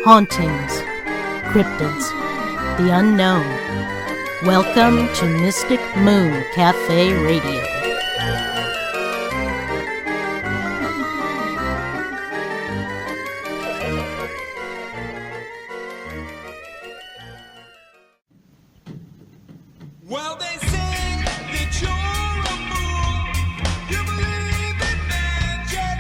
hauntings, cryptids, the unknown. Welcome to Mystic Moon Cafe Radio. Well, they say that you're a fool. You believe in magic.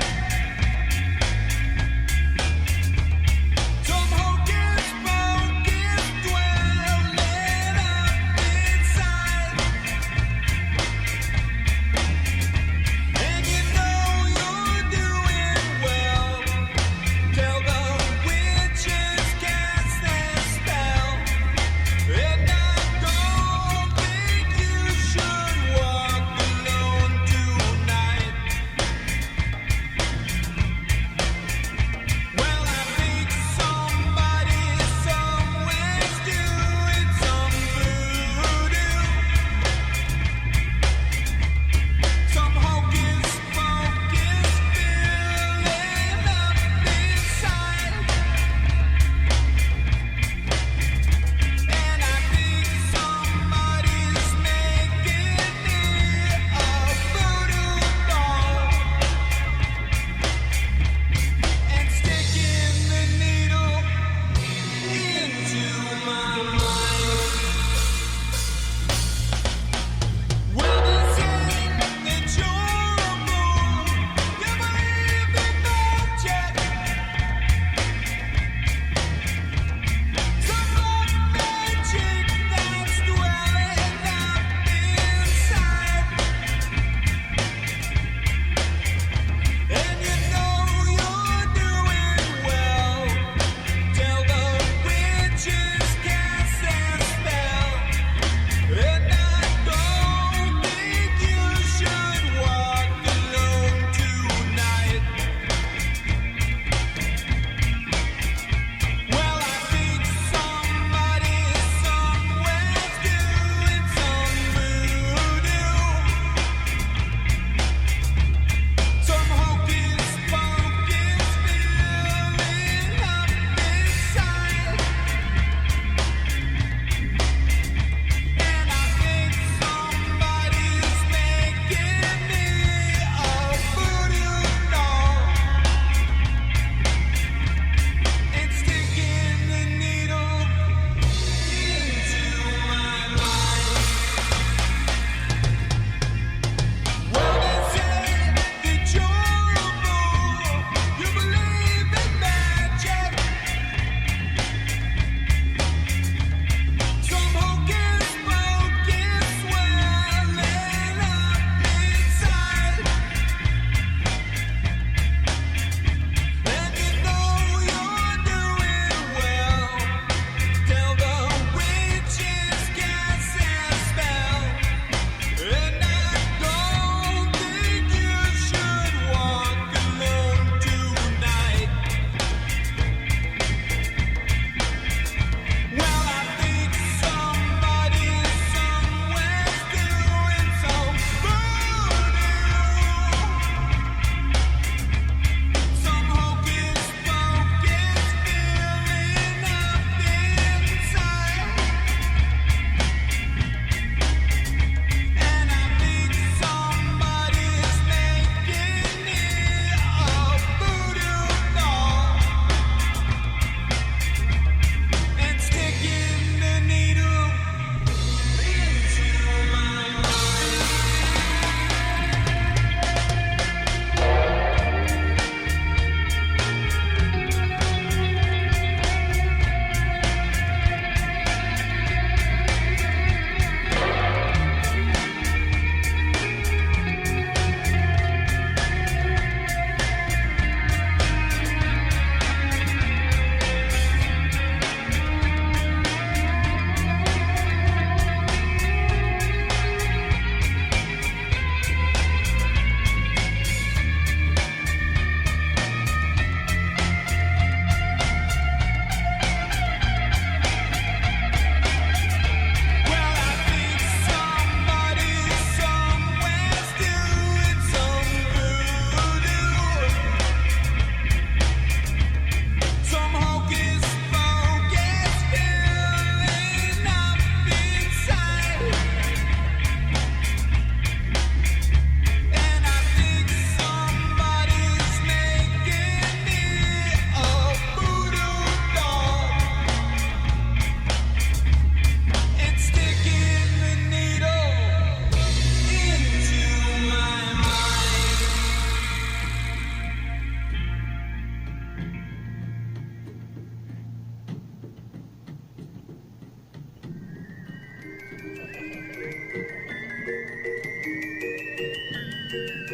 Some hocus pocus dwelling up inside.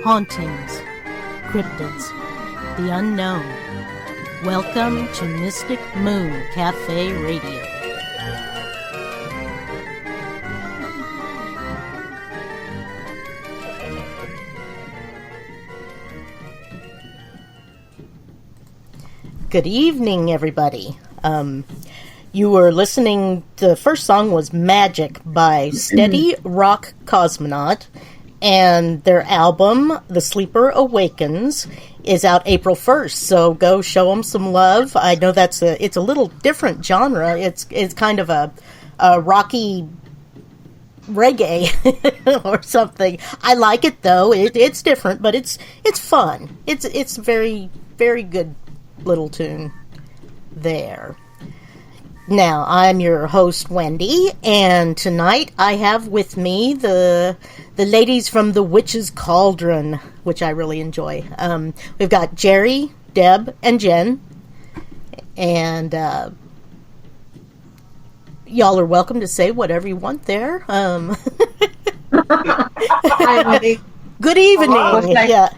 hauntings, cryptids, the unknown. Welcome to Mystic Moon Cafe Radio. Good evening, everybody. You were listening, the first song was Magic by Steady Rock Cosmonaut, and their album, The Sleeper Awakens, is out April 1st, so go show them some love. I know it's a little different genre. It's kind of a rocky reggae or something. I like it, though. It's different, but it's fun. It's very, very good little tune there. Now, I'm your host, Wendy, and tonight I have with me the ladies from the Witch's Cauldron, which I really enjoy. We've got Jerri, Deb, and Jen, and y'all are welcome to say whatever you want there. Hi, Wendy. Good evening. Well, nice, yeah.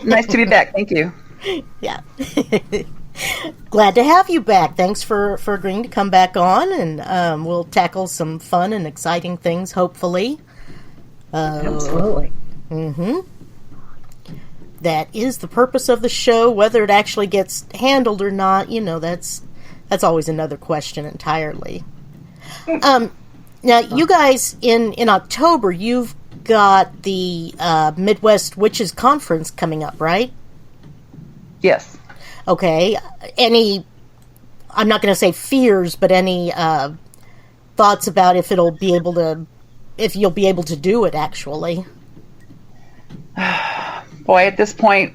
Nice to be back. Thank you. Yeah. Glad to have you back. Thanks for agreeing to come back on, and we'll tackle some fun and exciting things, hopefully. Absolutely. Mm-hmm. That is the purpose of the show. Whether it actually gets handled or not, that's always another question entirely. Now, you guys, in October, you've got the Midwest Witches Conference coming up, right? Yes. Okay. Any, I'm not going to say fears, but any thoughts about if you'll be able to do it, actually? Boy, at this point,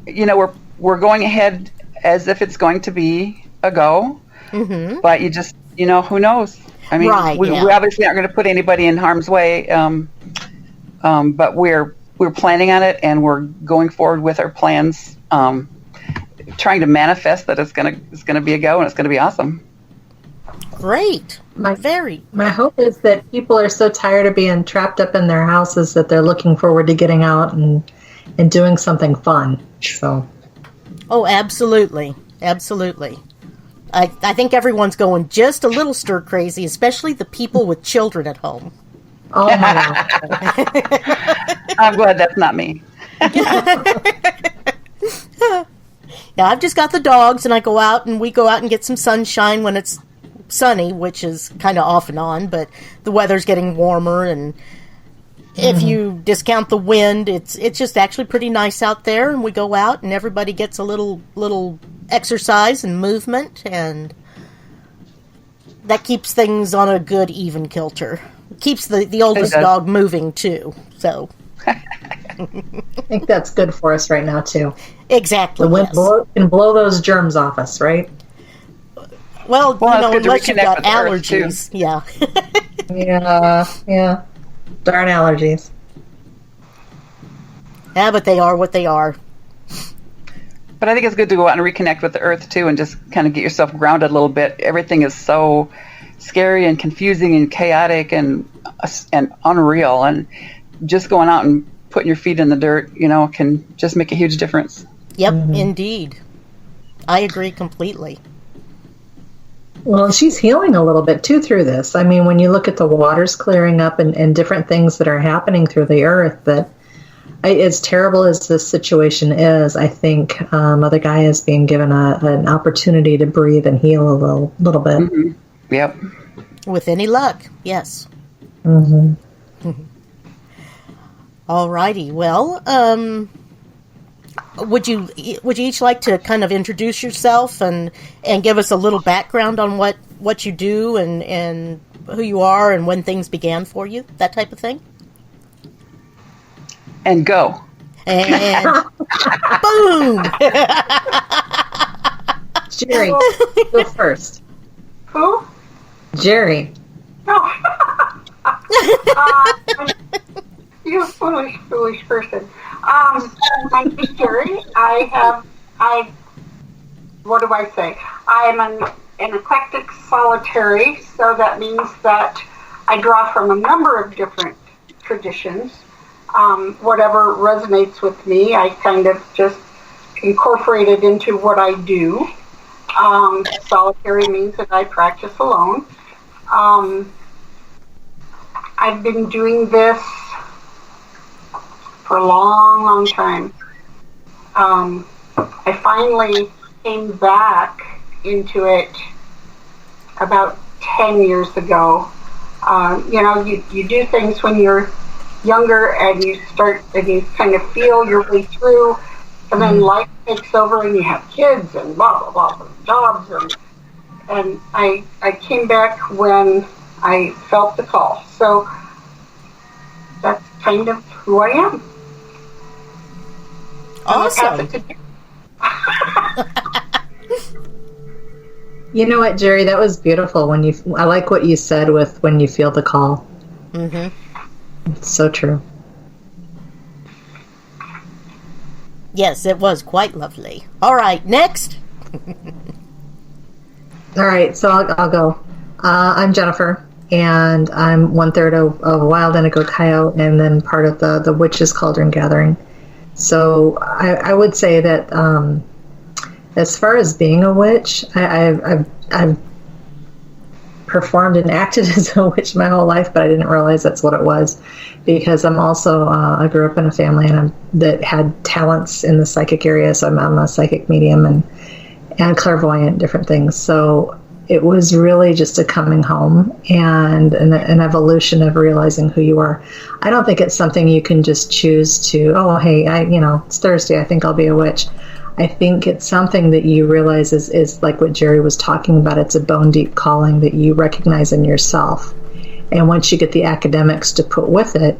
we're going ahead as if it's going to be a go. Mm-hmm. But you just, who knows? I mean, right, we obviously aren't going to put anybody in harm's way. But we're planning on it, and we're going forward with our plans. Trying to manifest that it's gonna be a go, and it's gonna be awesome. Great. My hope is that people are so tired of being trapped up in their houses that they're looking forward to getting out and doing something fun. So. Oh, absolutely. Absolutely. I think everyone's going just a little stir crazy, especially the people with children at home. Oh my God. I'm glad that's not me. Yeah, I've just got the dogs, and we go out and get some sunshine when it's sunny, which is kind of off and on, but the weather's getting warmer, and if you discount the wind, it's just actually pretty nice out there, and we go out, and everybody gets a little exercise and movement, and that keeps things on a good, even kilter. Keeps the oldest dog moving, too, so... I think that's good for us right now, too. Exactly. The wind can blow those germs off us, right? Well unless you've got allergies. Yeah. Yeah. Darn allergies. Yeah, but they are what they are. But I think it's good to go out and reconnect with the earth, too, and just kind of get yourself grounded a little bit. Everything is so scary and confusing and chaotic and unreal, and just going out and putting your feet in the dirt, can just make a huge difference. Yep, indeed. I agree completely. Well, she's healing a little bit, too, through this. I mean, when you look at the waters clearing up and different things that are happening through the earth, that as terrible as this situation is, I think Mother Gaia is being given an opportunity to breathe and heal a little bit. Mm-hmm. Yep. With any luck, yes. Mm-hmm. All righty. Well, would you each like to kind of introduce yourself and give us a little background on what you do and who you are and when things began for you, that type of thing? And go. And boom! Jerri, go first. Who? Jerri. No. You foolish person. My name is Jerri. What do I say? I'm an eclectic solitary, so that means that I draw from a number of different traditions. whatever resonates with me, I kind of just incorporate it into what I do. Solitary means that I practice alone. I've been doing this for a long, long time. I finally came back into it about 10 years ago. You do things when you're younger and you kind of feel your way through, and then life takes over and you have kids and blah, blah, blah, blah jobs. And I came back when I felt the call. So that's kind of who I am. Awesome. You know what, Jerri? That was beautiful. I like what you said with when you feel the call. Mm-hmm. It's so true. Yes, it was quite lovely. All right, next. All right, so I'll go. I'm Jennifer, and I'm 1/3 of Wild Indigo Coyote, and then part of the Witches Cauldron Gathering. So I would say that as far as being a witch, I've performed and acted as a witch my whole life, but I didn't realize that's what it was, because I'm also I grew up in a family that had talents in the psychic area. So I'm a psychic medium and clairvoyant, different things. So it was really just a coming home and an evolution of realizing who you are. I don't think it's something you can just choose to, oh, hey, it's Thursday, I think I'll be a witch. I think it's something that you realize is like what Jerri was talking about. It's a bone deep calling that you recognize in yourself. And once you get the academics to put with it,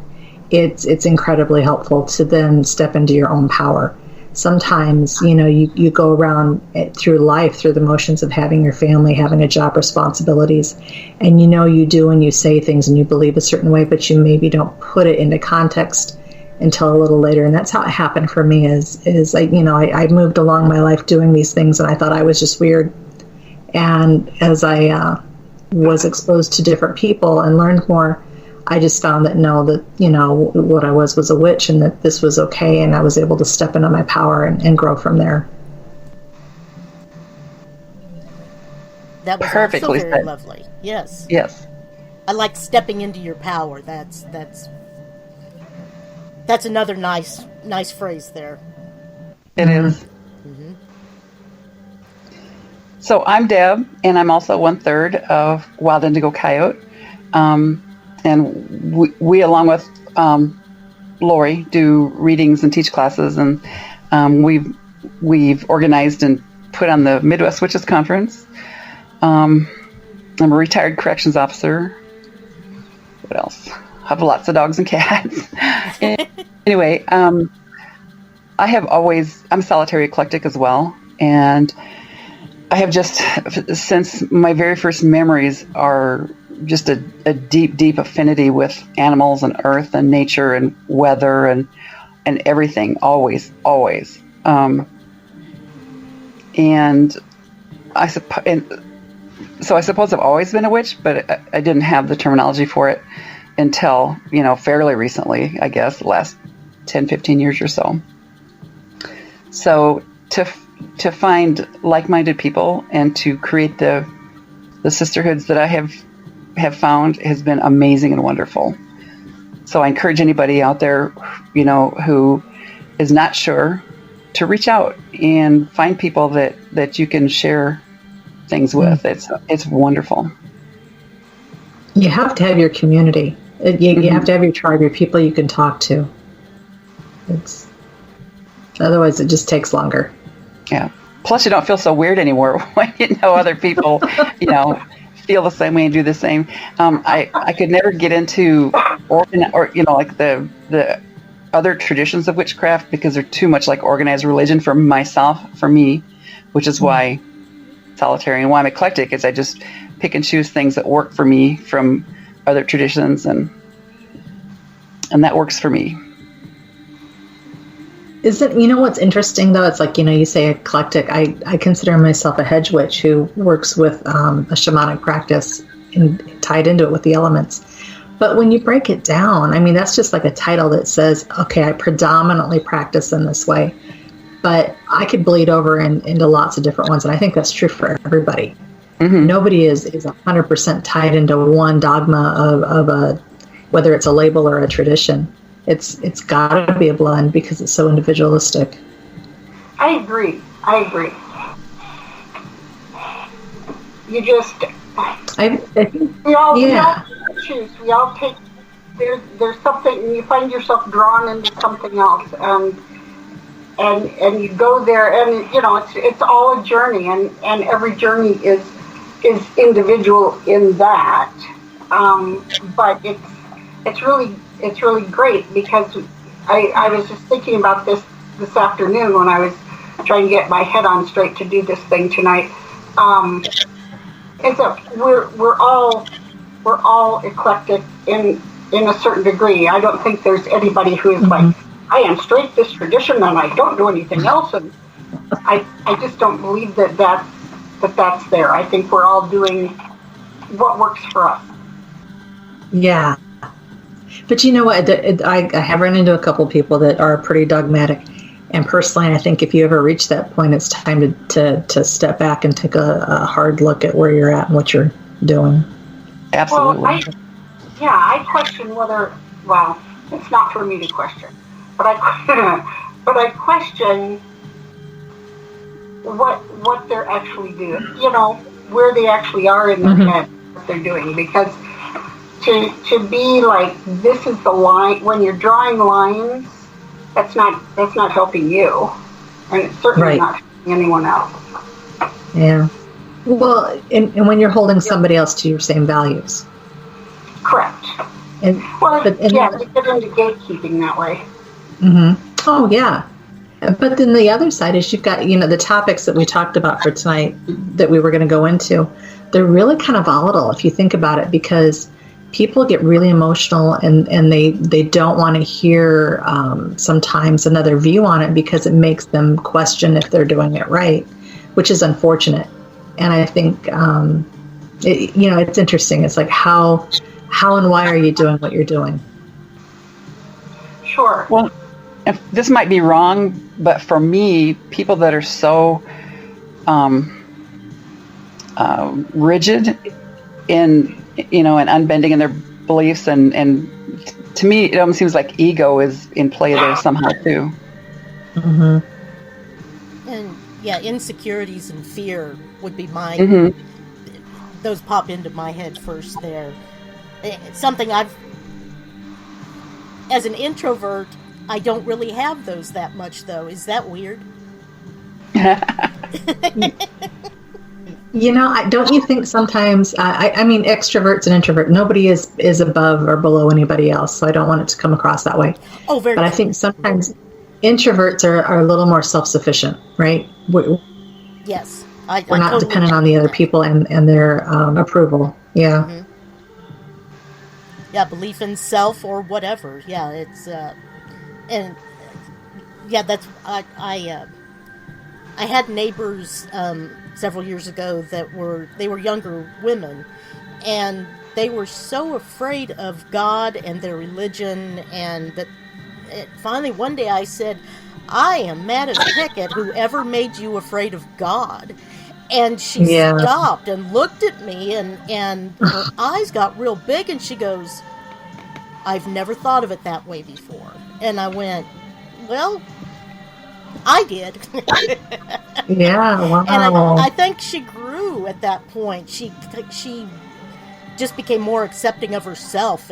it's incredibly helpful to then step into your own power. Sometimes, you go around through life, through the motions of having your family, having a job, responsibilities, and you do and you say things and you believe a certain way, but you maybe don't put it into context until a little later. And that's how it happened for me is I moved along my life doing these things and I thought I was just weird. And as I was exposed to different people and learned more, I just found that what I was a witch and that this was okay, and I was able to step into my power and grow from there. That was Perfectly also very said. lovely. Yes. Yes. I like stepping into your power. That's another nice phrase there. It is. Mm-hmm. So I'm Deb, and I'm also 1/3 of Wild Indigo Coyote. And we along with Lori, do readings and teach classes, and we've organized and put on the Midwest Witches Conference. I'm a retired corrections officer. What else? I have lots of dogs and cats. Anyway, I'm solitary eclectic as well, and I have just, since my very first memories, are just a deep affinity with animals and earth and nature and weather and everything, always. So I suppose I've always been a witch, but I didn't have the terminology for it until, fairly recently, I guess, the last 10, 15 years or so. So to find like-minded people and to create the sisterhoods that I have found has been amazing and wonderful. So I encourage anybody out there, who is not sure, to reach out and find people that you can share things with. It's wonderful. You have to have your community. You have to have your tribe, your people you can talk to. Otherwise it just takes longer. Yeah. Plus you don't feel so weird anymore when you know other people, feel the same way and do the same. I could never get into like the other traditions of witchcraft because they're too much like organized religion for me, which is why solitary and why I'm eclectic is I just pick and choose things that work for me from other traditions, and that works for me. What's interesting though? It's like, you say eclectic. I consider myself a hedge witch who works with a shamanic practice and tied into it with the elements. But when you break it down, I mean, that's just like a title that says, okay, I predominantly practice in this way, but I could bleed over into lots of different ones. And I think that's true for everybody. Mm-hmm. Nobody is 100% tied into one dogma of a, whether it's a label or a tradition. It's got to be a blend because it's so individualistic. I agree. You just, I think, we all yeah. choose. We all take, there's something, and you find yourself drawn into something else, and you go there, and you know, it's all a journey, and every journey is individual in that, but it's really great, because I was just thinking about this afternoon when I was trying to get my head on straight to do this thing tonight. And so we're all eclectic in a certain degree. I don't think there's anybody who is like, I am straight this tradition and I don't do anything else. And I just don't believe that's there. I think we're all doing what works for us. Yeah. But you know what? I have run into a couple of people that are pretty dogmatic. And personally, I think if you ever reach that point, it's time to step back and take a hard look at where you're at and what you're doing. Absolutely. Well, I question whether, well, it's not for me to question, but I question what they're actually doing, you know, where they actually are in their head, what they're doing, because to be like, this is the line, when you're drawing lines, that's not helping you, and it's certainly not helping anyone else. Yeah. Well, and when you're holding somebody else to your same values. Correct. And, they get into gatekeeping that way. Mm-hmm. Oh, yeah. But then the other side is you've got, you know, the topics that we talked about for tonight that we were going to go into, they're really kind of volatile if you think about it, because people get really emotional and they don't want to hear sometimes another view on it, because it makes them question if they're doing it right, which is unfortunate. And I think, it's interesting. It's like how and why are you doing what you're doing? Sure. Well, if this might be wrong, but for me, people that are so rigid in, you know, and unbending in their beliefs, and to me, it almost seems like ego is in play there somehow too. Mm-hmm. And yeah, insecurities and fear would be my. Mm-hmm. Those pop into my head first. There, it's something as an introvert, I don't really have those that much, though. Is that weird? You know, don't you think sometimes, I mean, extroverts and introverts, nobody is above or below anybody else, so I don't want it to come across that way. Oh, very But good. I think sometimes introverts are a little more self-sufficient, right? Yes. We're not dependent on the other people and their approval. Yeah. Mm-hmm. Yeah, belief in self or whatever. Yeah, it's, and yeah, that's, I had neighbors, several years ago that were younger women, and they were so afraid of God and their religion, and that finally one day I said, I am mad as heck at whoever made you afraid of God. And she stopped and looked at me, and her eyes got real big, and she goes, I've never thought of it that way before. And I went, well, I did. Yeah, wow. And I think she grew at that point. She just became more accepting of herself,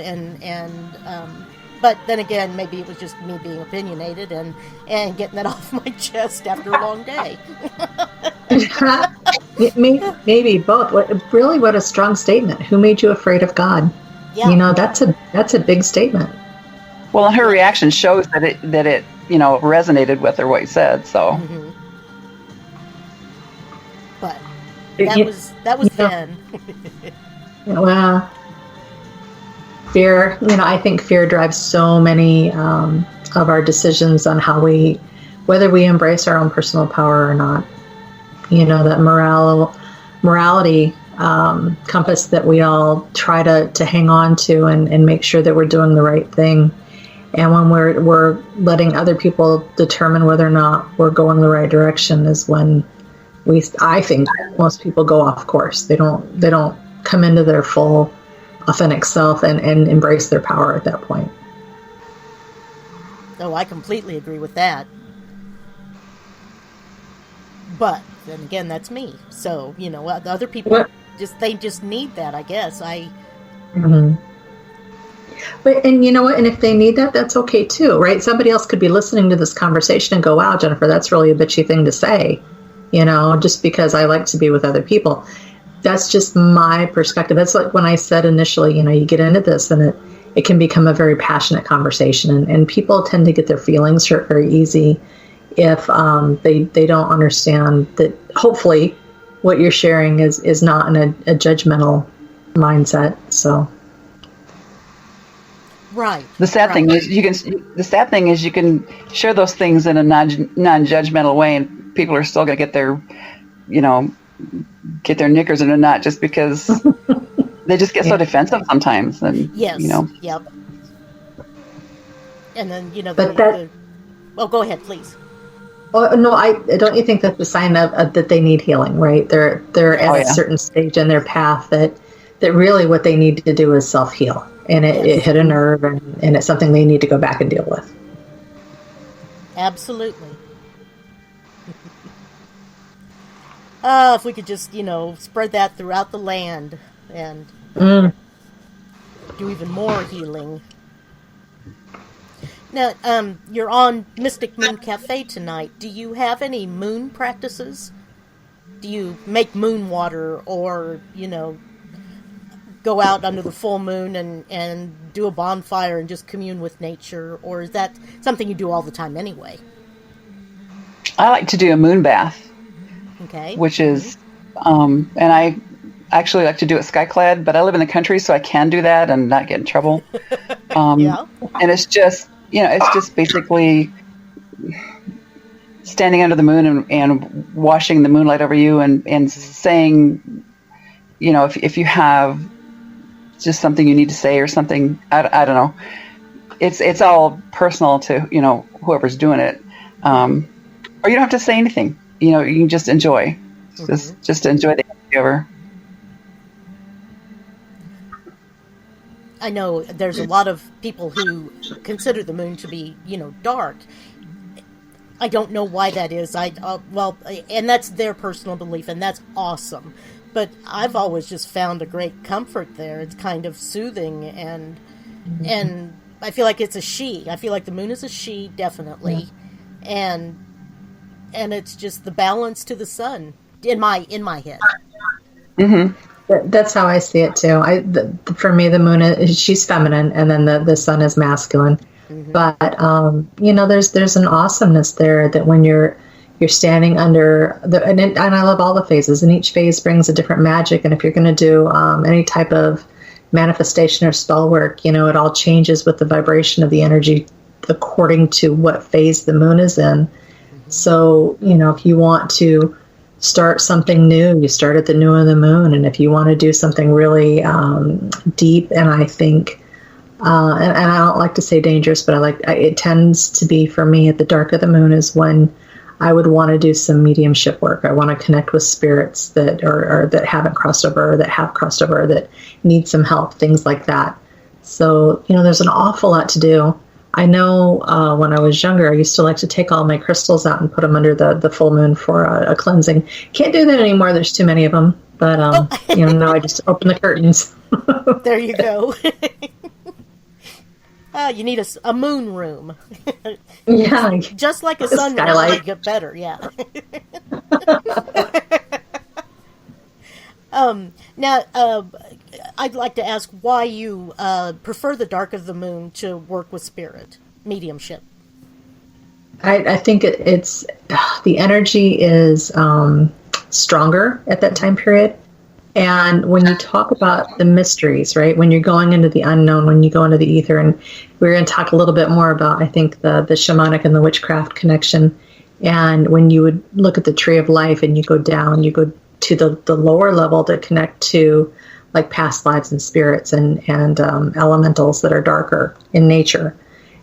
but then again, maybe it was just me being opinionated and getting that off my chest after a long day. Maybe both. What a strong statement. Who made you afraid of God? Yeah. You know, that's a big statement. Well, and her reaction shows that it you know, resonated with her what you said. So, Mm-hmm. But that was then. Well, fear. You know, I think fear drives so many of our decisions on whether we embrace our own personal power or not. You know, that morality compass that we all try to hang on to and make sure that we're doing the right thing. And when we're letting other people determine whether or not we're going the right direction is when I think most people go off course. They don't come into their full authentic self and embrace their power at that point. Oh, I completely agree with that. But then again, that's me. So, the other people they just need that, I guess. Mm-hmm. But, and you know what? And if they need that, that's okay too, right? Somebody else could be listening to this conversation and go, wow, Jennifer, that's really a bitchy thing to say, just because I like to be with other people. That's just my perspective. That's like when I said initially, you get into this and it can become a very passionate conversation. And people tend to get their feelings hurt very easy if they don't understand that hopefully what you're sharing is not in a judgmental mindset. So. Right. The sad thing is you can share those things in a non-judgmental way, and people are still going to get their, get their knickers in a knot just because they just get so defensive sometimes. And yes. Yep. And then go ahead, please. Oh no, don't you think that's a sign of that they need healing, right? They're at a certain stage in their path that really what they need to do is self-heal. And it hit a nerve, and it's something they need to go back and deal with. Absolutely. If we could just, spread that throughout the land and do even more healing. Now, you're on Mystic Moon Cafe tonight. Do you have any moon practices? Do you make moon water or, go out under the full moon and do a bonfire and just commune with nature? Or is that something you do all the time anyway? I like to do a moon bath. Okay. Which is, and I actually like to do it skyclad, but I live in the country, so I can do that and not get in trouble. Yeah. And it's just, it's just basically standing under the moon and washing the moonlight over you and saying, if you have just something you need to say or something, I don't know. It's all personal to, whoever's doing it. Or you don't have to say anything. You can just enjoy. Just enjoy the energy over. I know there's a lot of people who consider the moon to be, dark. I don't know why that is. And that's their personal belief, and that's awesome. But I've always just found a great comfort there. It's kind of soothing, and I feel like it's a she. I feel like the moon is a she, definitely, and it's just the balance to the sun in my head. Mm-hmm. That's how I see it too. For me, the moon she's feminine, and then the sun is masculine. Mm-hmm. But there's an awesomeness there that when you're standing under and I love all the phases, and each phase brings a different magic. And if you're going to do any type of manifestation or spell work, it all changes with the vibration of the energy according to what phase the moon is in. Mm-hmm. So, if you want to start something new, you start at the new of the moon. And if you want to do something really deep, and I think, and I don't like to say dangerous, but it tends to be for me at the dark of the moon is when I would want to do some mediumship work. I want to connect with spirits that or that haven't crossed over, or that have crossed over, that need some help, things like that. So, there's an awful lot to do. I know when I was younger, I used to like to take all my crystals out and put them under the full moon for a cleansing. Can't do that anymore. There's too many of them. But, now I just open the curtains. There you go. You need a moon room. Yeah. Just like a sun room, you get better, yeah. Now, I'd like to ask why you prefer the dark of the moon to work with spirit, mediumship. I think it's the energy is stronger at that time period. And when you talk about the mysteries, right, when you're going into the unknown, when you go into the ether, and we're going to talk a little bit more about, I think, the shamanic and the witchcraft connection. And when you would look at the tree of life and you go down, you go to the lower level to connect to like past lives and spirits and elementals that are darker in nature.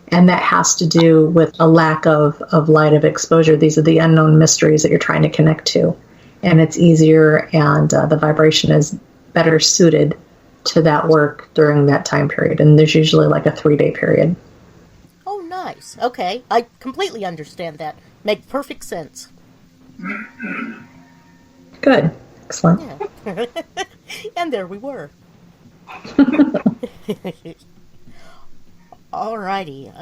And that has to do with a lack of light of exposure. These are the unknown mysteries that you're trying to connect to. And it's easier, and the vibration is better suited to that work during that time period. And there's usually like a 3-day period. Oh, nice. Okay. I completely understand that. Makes perfect sense. Good. Excellent. Yeah. And there we were. Alrighty.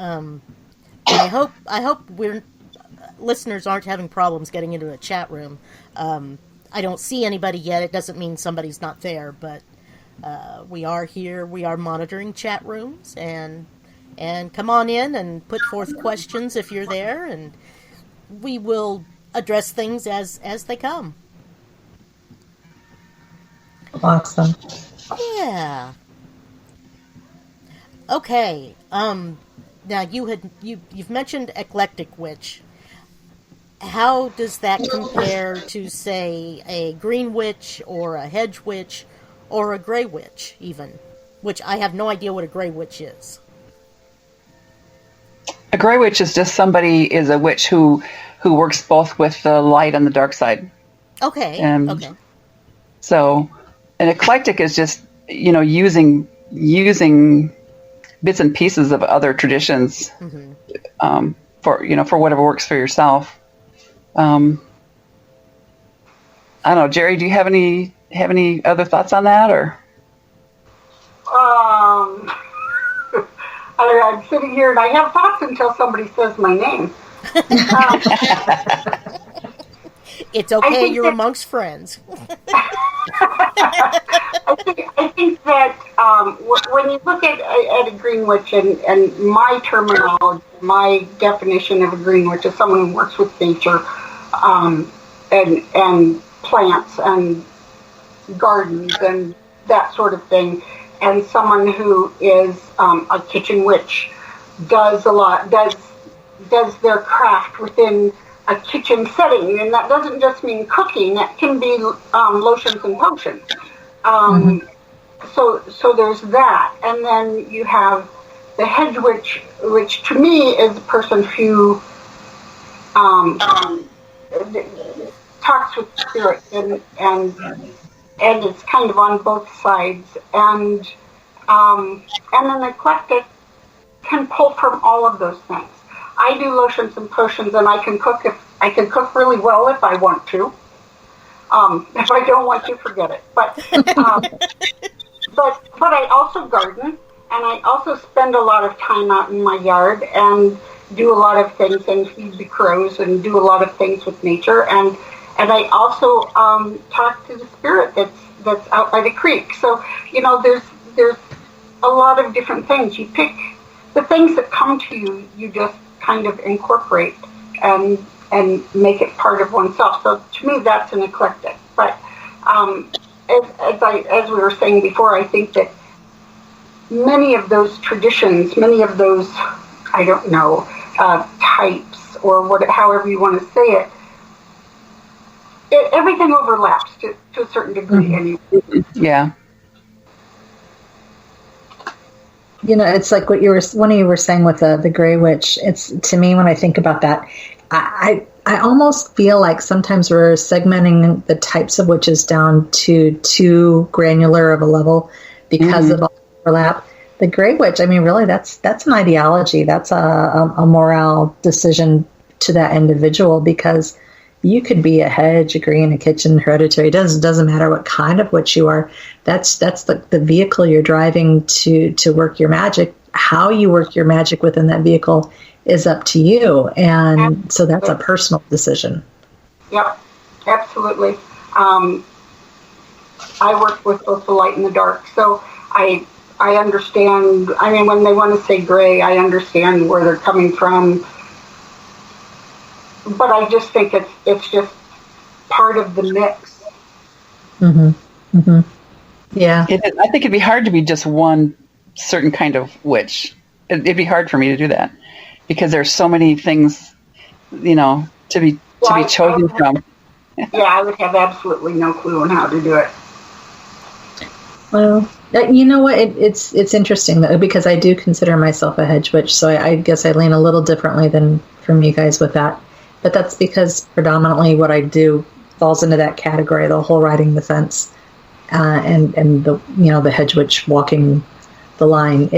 I hope we're listeners aren't having problems getting into a chat room. I don't see anybody yet. It doesn't mean somebody's not there, but we are here. We are monitoring chat rooms, and come on in and put forth questions if you're there, and we will address things as they come. Awesome. Yeah. Okay. Now you've mentioned eclectic witch. How does that compare to, say, a green witch or a hedge witch or a gray witch, even? Which I have no idea what a gray witch is. A gray witch is just is a witch who works both with the light and the dark side. Okay. Okay. So, an eclectic is just, using bits and pieces of other traditions, for whatever works for yourself. I don't know, Jerri, do you have any other thoughts on that, or? I'm sitting here and I have thoughts until somebody says my name. It's okay, you're amongst friends. I think that when you look at a green witch, and my terminology, my definition of a green witch is someone who works with nature, and plants and gardens and that sort of thing, and someone who is a kitchen witch, does their craft within a kitchen setting, and that doesn't just mean cooking. That can be lotions and potions. So there's that, and then you have the hedge witch, which to me is a person who talks with spirits and it's kind of on both sides, and an eclectic can pull from all of those things. I do lotions and potions, and I can cook really well if I want to. If I don't want to, forget it. But I also garden, and I also spend a lot of time out in my yard and do a lot of things and feed the crows and do a lot of things with nature, and I also talk to the spirit that's out by the creek. So there's a lot of different things. You pick the things that come to you. You just kind of incorporate and make it part of oneself. So to me, that's an eclectic. But as we were saying before, I think that many of those traditions, many of those, I don't know, types or however you want to say it, everything overlaps to a certain degree. Anyway. Yeah. It's like what one of you were saying with the Grey Witch. It's, to me, when I think about that, I almost feel like sometimes we're segmenting the types of witches down to too granular of a level because of all the overlap. The Grey Witch, I mean, really, that's an ideology. That's a moral decision to that individual, because you could be a hedge, a green, a kitchen, hereditary. It doesn't matter what kind of witch you are. That's the vehicle you're driving to work your magic. How you work your magic within that vehicle is up to you, and so that's a personal decision. Yep, absolutely. I work with both the light and the dark, so I understand. I mean, when they want to say gray, I understand where they're coming from. But I just think it's just part of the mix. Yeah. I think it'd be hard to be just one certain kind of witch. It'd be hard for me to do that because there's so many things, to be chosen from. Yeah, I would have absolutely no clue on how to do it. Well, you know what? It's interesting though, because I do consider myself a hedge witch, so I guess I lean a little differently than from you guys with that. But that's because predominantly what I do falls into that category, the whole riding the fence, and the the hedge witch walking the line.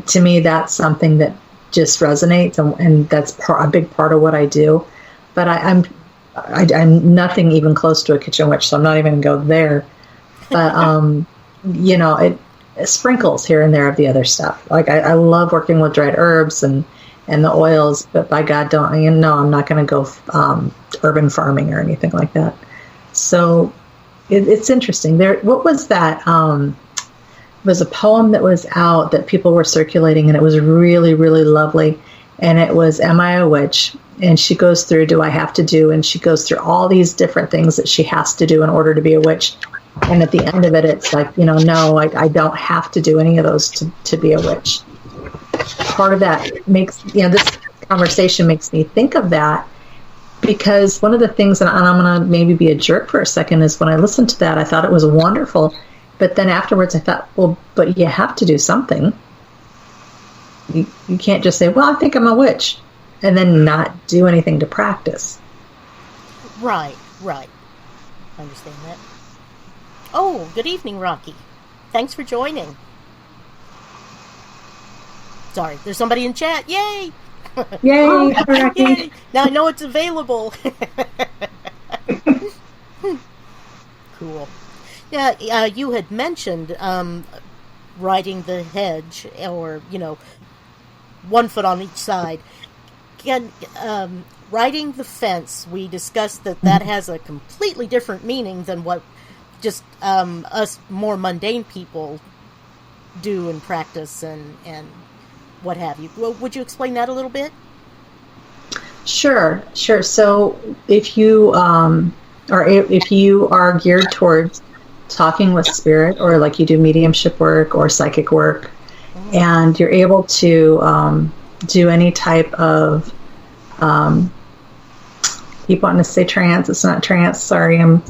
To me, that's something that just resonates, and that's a big part of what I do. But I'm nothing even close to a kitchen witch, so I'm not even going to go there. But it sprinkles here and there of the other stuff. Like I love working with dried herbs and the oils, but by God, I'm not going to go urban farming or anything like that. So it's interesting. What was that? Was a poem that was out that people were circulating, and it was really, really lovely. And it was, "Am I a witch?" And she goes through, "Do I have to do?" And she goes through all these different things that she has to do in order to be a witch. And at the end of it, it's like, no, I don't have to do any of those to be a witch. Part of that makes, this conversation makes me think of that, because one of the things, and I'm going to maybe be a jerk for a second, is when I listened to that, I thought it was wonderful. But then afterwards, I thought, well, but you have to do something. You can't just say, well, I think I'm a witch, and then not do anything to practice. Right. I understand that. Oh, good evening, Rocky. Thanks for joining. Sorry, there's somebody in chat. Yay! Yay, Rocky. Yay! Now I know it's available. Cool. Yeah, you had mentioned riding the hedge, or, 1 foot on each side. Riding the fence, we discussed that has a completely different meaning than what just us more mundane people do and practice and what have you. Well, would you explain that a little bit? Sure. So if you if you are geared towards talking with spirit, or like you do mediumship work or psychic work, and you're able to do any type of keep wanting to say trance, it's not trance, sorry, I'm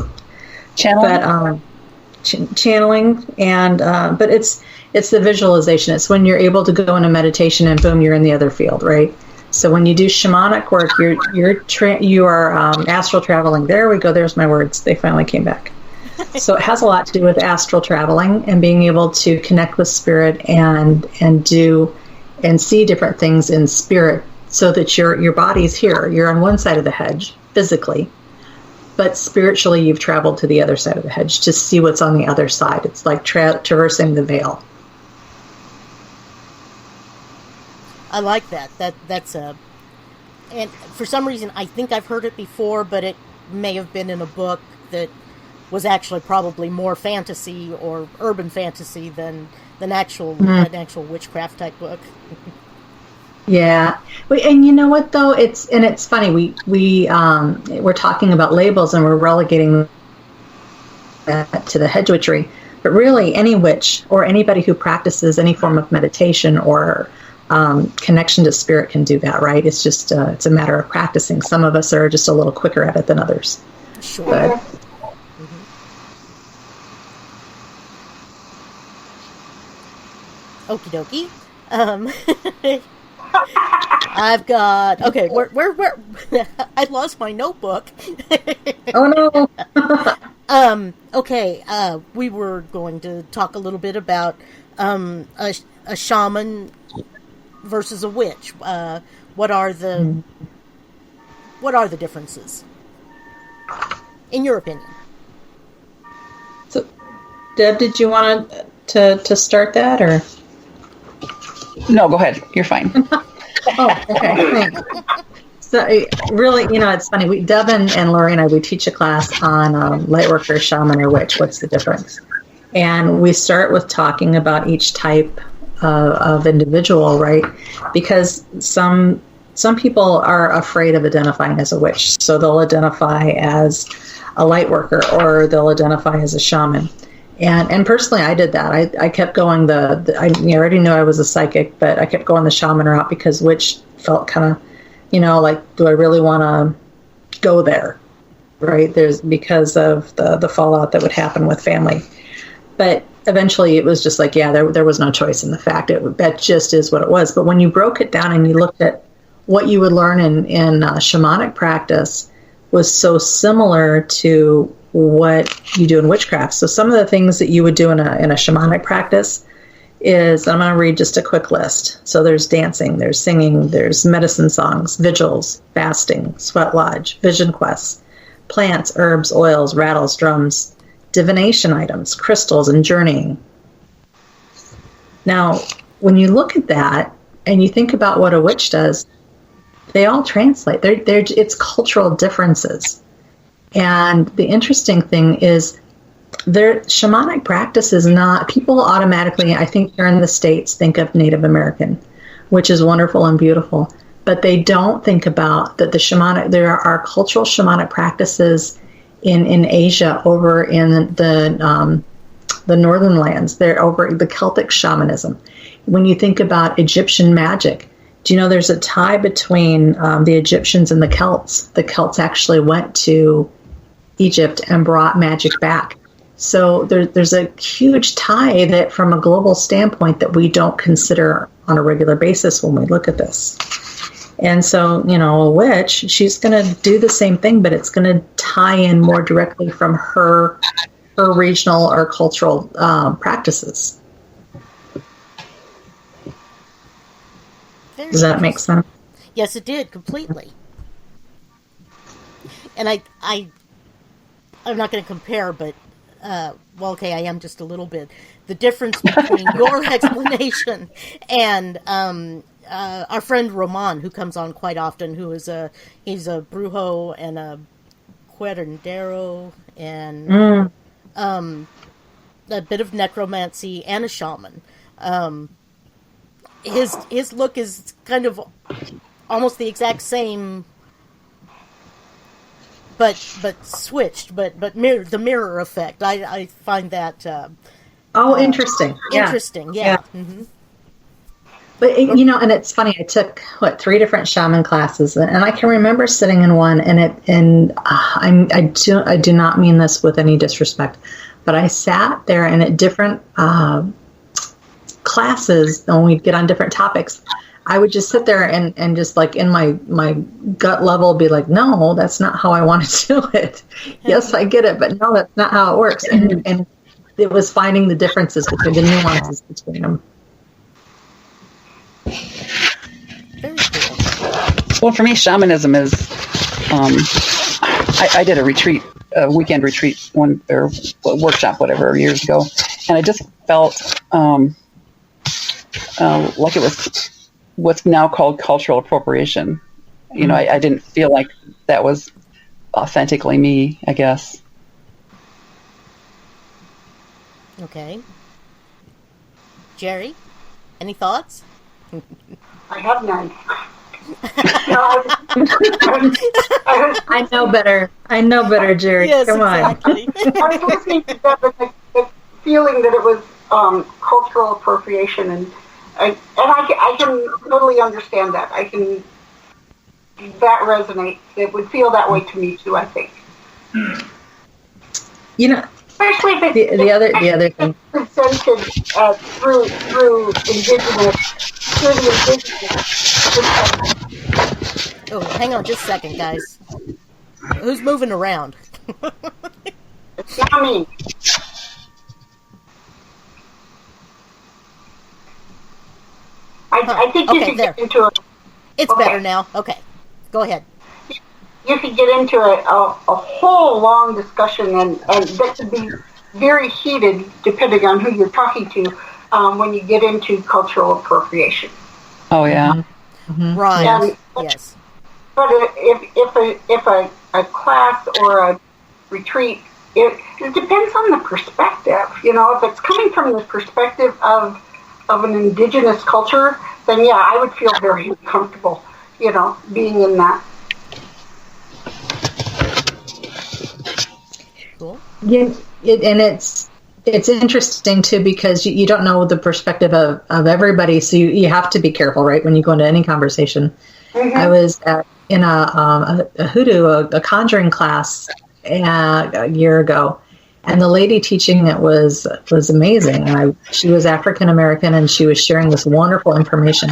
channeling, but channeling, and but it's the visualization. It's when you're able to go into meditation and boom, you're in the other field, right? So when you do shamanic work, you are astral traveling. There we go. There's my words. They finally came back. So it has a lot to do with astral traveling and being able to connect with spirit and do and see different things in spirit, so that your body's here. You're on one side of the hedge physically, but spiritually you've traveled to the other side of the hedge to see what's on the other side. It's like traversing the veil. I like that. That's and for some reason I think I've heard it before, but it may have been in a book that was actually probably more fantasy or urban fantasy than an actual witchcraft type book. Yeah, and you know what though? It's funny. We're talking about labels and we're relegating that to the hedge witchery, but really any witch or anybody who practices any form of meditation or connection to spirit can do that, right? It's just it's a matter of practicing. Some of us are just a little quicker at it than others. Sure. But, Okie dokie. I've got where I lost my notebook. Oh no. Okay, we were going to talk a little bit about a shaman versus a witch. What are the differences, in your opinion? So, Deb, did you want to start that, or? No, go ahead. You're fine. Oh, okay. So, really, it's funny. Deb and Lori and I, we teach a class on lightworker, shaman, or witch. What's the difference? And we start with talking about each type of individual, right? Because some people are afraid of identifying as a witch, so they'll identify as a lightworker or they'll identify as a shaman. And personally, I did that. I kept going I already knew I was a psychic, but I kept going the shaman route because witch felt kind of, like, do I really want to go there? right? There's because of the fallout that would happen with family. But eventually it was just like, yeah, there was no choice in the fact. That just is what it was. But when you broke it down and you looked at what you would learn in shamanic practice was so similar to what you do in witchcraft. So some of the things that you would do in a shamanic practice is, I'm going to read just a quick list. So there's dancing, there's singing, there's medicine songs, vigils, fasting, sweat lodge, vision quests, plants, herbs, oils, rattles, drums, divination items, crystals, and journeying. Now, when you look at that and you think about what a witch does, they all translate. It's cultural differences. And the interesting thing is their shamanic practice is not, people automatically, I think here in the States, think of Native American, which is wonderful and beautiful. But they don't think about that there are cultural shamanic practices in Asia, over in the northern lands. They're over the Celtic shamanism. When you think about Egyptian magic, do you know there's a tie between the Egyptians and the Celts? The Celts actually went to Egypt and brought magic back. So there's a huge tie that from a global standpoint that we don't consider on a regular basis when we look at this. And so, a witch, she's going to do the same thing, but it's going to tie in more directly from her regional or cultural practices. Does that make sense? Yes, it did, completely. And I'm not going to compare, but, okay, I am just a little bit. The difference between your explanation and our friend Roman, who comes on quite often, he's a brujo and a curandero and a bit of necromancy and a shaman. His look is kind of almost the exact same, but switched, but the mirror effect. I find that interesting. Interesting, yeah. Mm-hmm. But and it's funny. I took 3 different shaman classes, and I can remember sitting in one, I do not mean this with any disrespect, but I sat there and at different classes, when we'd get on different topics, I would just sit there and just like in my gut level be like, no, that's not how I want to do it. Yes, I get it, but no, that's not how it works. And it was finding the differences between the nuances between them. Very cool. Well, for me, shamanism is, I did a retreat, a weekend retreat, workshop, whatever, years ago, and I just felt like it was what's now called cultural appropriation. I didn't feel like that was authentically me, I guess. Okay. Jerri, any thoughts? I have none. I know better. Jerri. Yes, Come exactly. I was listening to that with the feeling that it was cultural appropriation, and I can totally understand that. That resonates. It would feel that way to me too, I think. Especially if it's the other thing presented through the indigenous. Oh, hang on just a second, guys. Who's moving around? It's not me. I think you could get into it. It's better now. Okay, go ahead. You could get into a whole long discussion, and that could be very heated depending on who you're talking to when you get into cultural appropriation. Oh, yeah. Mm-hmm. Right. Yes. But if a class or a retreat, it depends on the perspective. If it's coming from the perspective of an indigenous culture, then yeah, I would feel very uncomfortable, being in that. Cool. Yeah, and it's interesting too because you don't know the perspective of everybody, so you have to be careful, right, when you go into any conversation. Mm-hmm. I was in a hoodoo, a conjuring class a year ago, and the lady teaching it was amazing. She was African American, and she was sharing this wonderful information.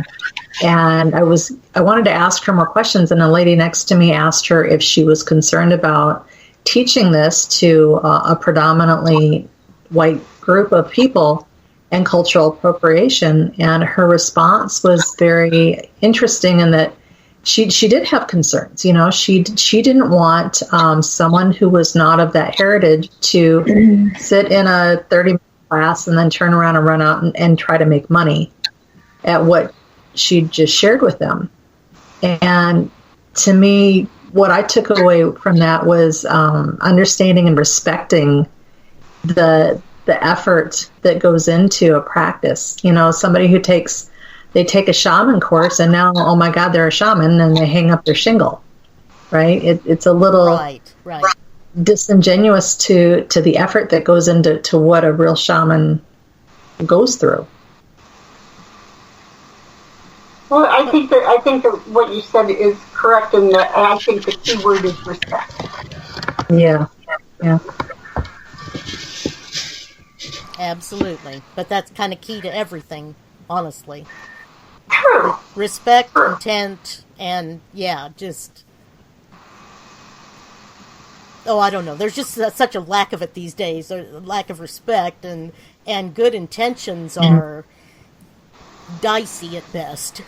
And I wanted to ask her more questions, and a lady next to me asked her if she was concerned about teaching this to a predominantly white group of people and cultural appropriation. And her response was very interesting in that she did have concerns. You know, she didn't want someone who was not of that heritage to sit in a 30-minute class and then turn around and run out and try to make money at what she just shared with them. And to me, what I took away from that was understanding and respecting the effort that goes into a practice. You know, somebody who they take a shaman course and now, oh my God, they're a shaman, and they hang up their shingle, right? It's a little right. disingenuous to the effort that goes into what a real shaman goes through. Well, I think that what you said is correct, and I think the key word is respect. Yeah. Absolutely. But that's kind of key to everything, honestly. True. Respect, intent, and just... Oh, I don't know. There's just such a lack of it these days, a lack of respect, and good intentions are dicey at best.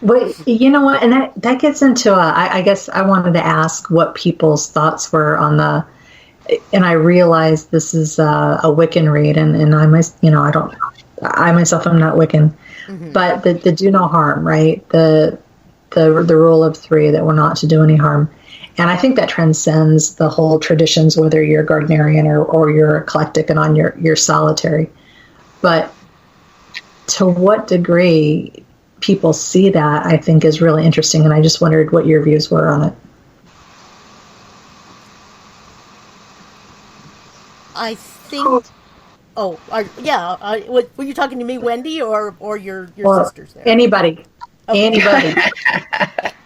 Well, you know what? And that gets into I guess I wanted to ask what people's thoughts were on and I realize this is a Wiccan read, and I myself am not Wiccan, but the do no harm, right? The rule of three, that we're not to do any harm. And I think that transcends the whole traditions, whether you're Gardnerian or you're eclectic and on your solitary. But to what degree people see that, I think, is really interesting. And I just wondered what your views were on it. I think... Oh, were you talking to me, Wendy, or your sisters there? Anybody. Okay. Anybody.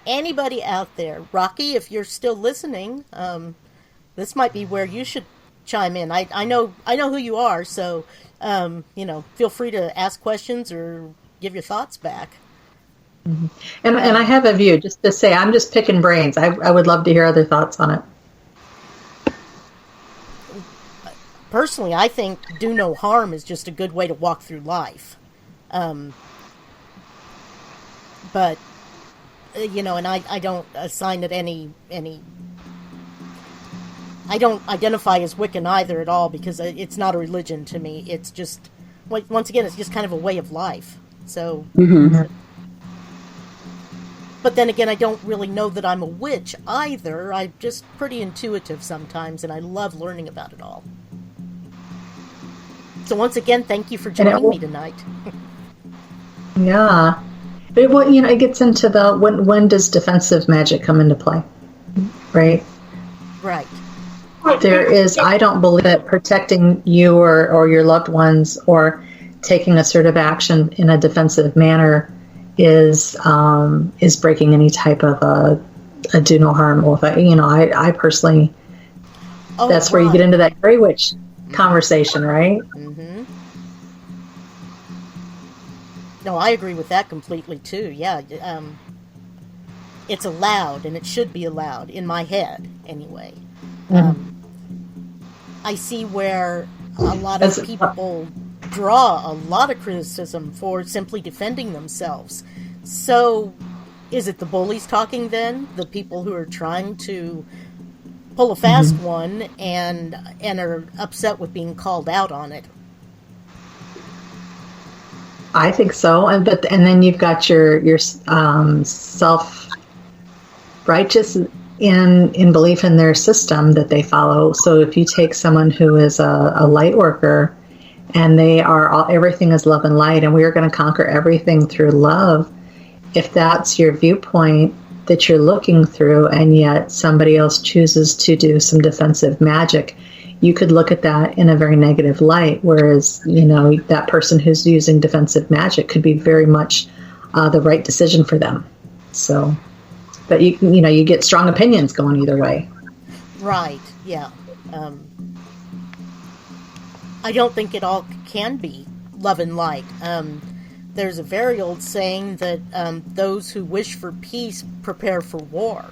Anybody out there. Rocky, if you're still listening, this might be where you should chime in. I know who you are, so, feel free to ask questions or give your thoughts back. Mm-hmm. And I have a view, just to say, I'm just picking brains. I would love to hear other thoughts on it. Personally, I think do no harm is just a good way to walk through life. But, and I don't assign it any... I don't identify as Wiccan either at all, because it's not a religion to me. It's just, once again, it's just kind of a way of life. So... Mm-hmm. But then again, I don't really know that I'm a witch either. I'm just pretty intuitive sometimes, and I love learning about it all. So once again, thank you for joining me tonight. Yeah. It gets into when does defensive magic come into play, right? Right. There is, I don't believe that protecting you or your loved ones or taking assertive action in a defensive manner is breaking any type of a do no harm. Or I personally, that's where you get into that Grey Witch conversation, right? Mm-hmm. No, I agree with that completely too. Yeah, it's allowed, and it should be allowed in my head anyway. I see where a lot of people draw a lot of criticism for simply defending themselves. So, is it the bullies talking then? The people who are trying to pull a fast one and are upset with being called out on it? I think so, and then you've got your self-righteous in belief in their system that they follow. So if you take someone who is a light worker, and they are everything is love and light, and we are going to conquer everything through love. If that's your viewpoint that you're looking through, and yet somebody else chooses to do some defensive magic, you could look at that in a very negative light, whereas, that person who's using defensive magic could be very much the right decision for them. So, But you get strong opinions going either way. Right, yeah. I don't think it all can be love and light. There's a very old saying that those who wish for peace prepare for war,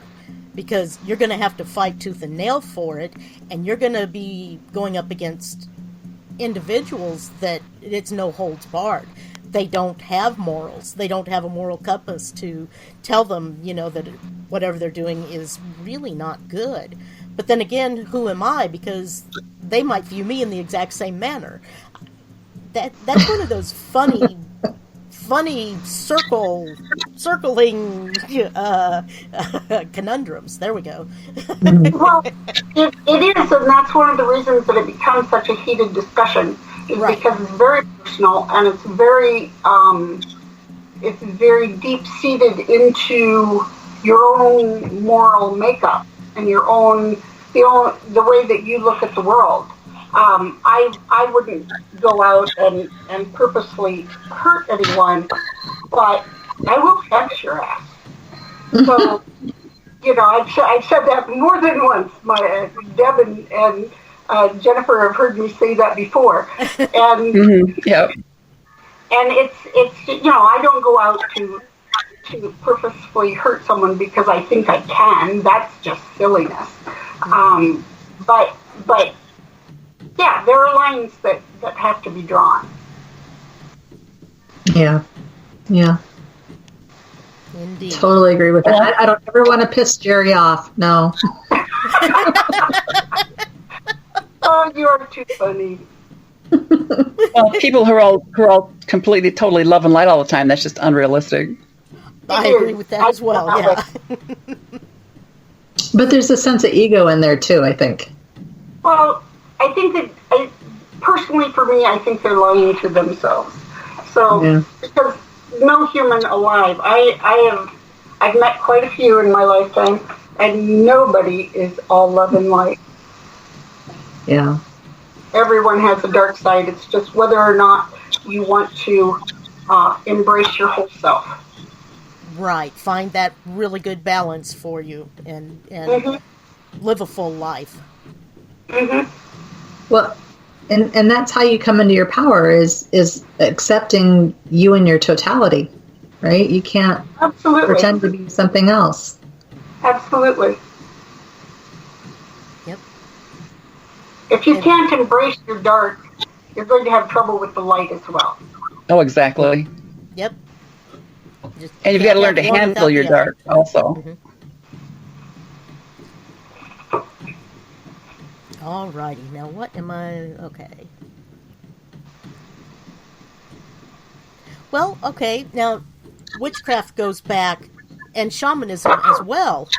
because you're going to have to fight tooth and nail for it, and you're going to be going up against individuals that it's no holds barred. They don't have morals. They don't have a moral compass to tell them, that whatever they're doing is really not good. But then again, who am I? Because they might view me in the exact same manner. That's one of those funny circling conundrums. There we go. Well, it is, and that's one of the reasons that it becomes such a heated discussion, is Right. because it's very personal and it's very deep-seated into your own moral makeup and your own the way that you look at the world. I wouldn't go out and purposely hurt anyone, but I will catch your ass. So, I've said that more than once. My Deb and Jennifer have heard me say that before, and Yep. and it's I don't go out to purposefully hurt someone because I think I can. That's just silliness. But yeah, there are lines that have to be drawn. Yeah. Indeed. Totally agree with that. I don't ever want to piss Jerri off. No. Oh, you are too funny. Well, people who are all completely, totally love and light all the time, that's just unrealistic. I agree with that as well, yeah. But there's a sense of ego in there too, I think. Well, I think that personally for me, I think they're lying to themselves. So because no human alive, I've met quite a few in my lifetime, and nobody is all love and light. Yeah. Everyone has a dark side. It's just whether or not you want to embrace your whole self. Right. Find that really good balance for you and live a full life. Well, and that's how you come into your power is accepting you in your totality, right? You can't Absolutely. pretend to be something else. Absolutely. Yep. If you can't embrace your dark, you're going to have trouble with the light as well. Oh, exactly. Yep. Just And you've got to learn to handle your dark also. All righty. Now, what am I... Okay. Well, okay. Now, witchcraft goes back, and shamanism as well,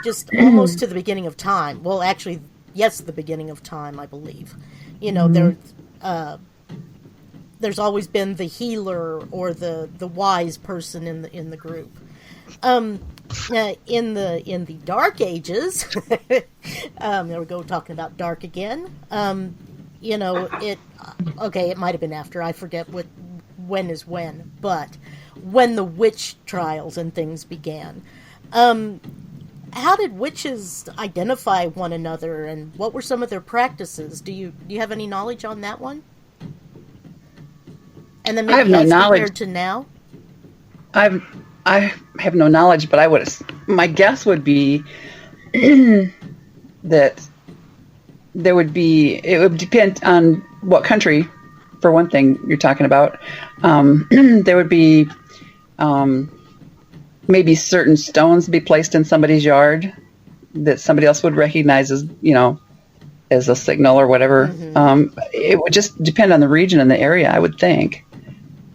just almost to the beginning of time. Well, actually, yes, the beginning of time, I believe. There's always been the healer or the wise person in the group. In the Dark Ages, there we go, talking about dark again. It might have been after, I forget when is when, but when the witch trials and things began. How did witches identify one another, and what were some of their practices? Do you have any knowledge on that one? And then maybe I have no knowledge compared to now. I have no knowledge, but my guess would be that it would depend on what country, for one thing, you're talking about. There would be maybe certain stones be placed in somebody's yard that somebody else would recognize as a signal or whatever. It would just depend on the region and the area, I would think.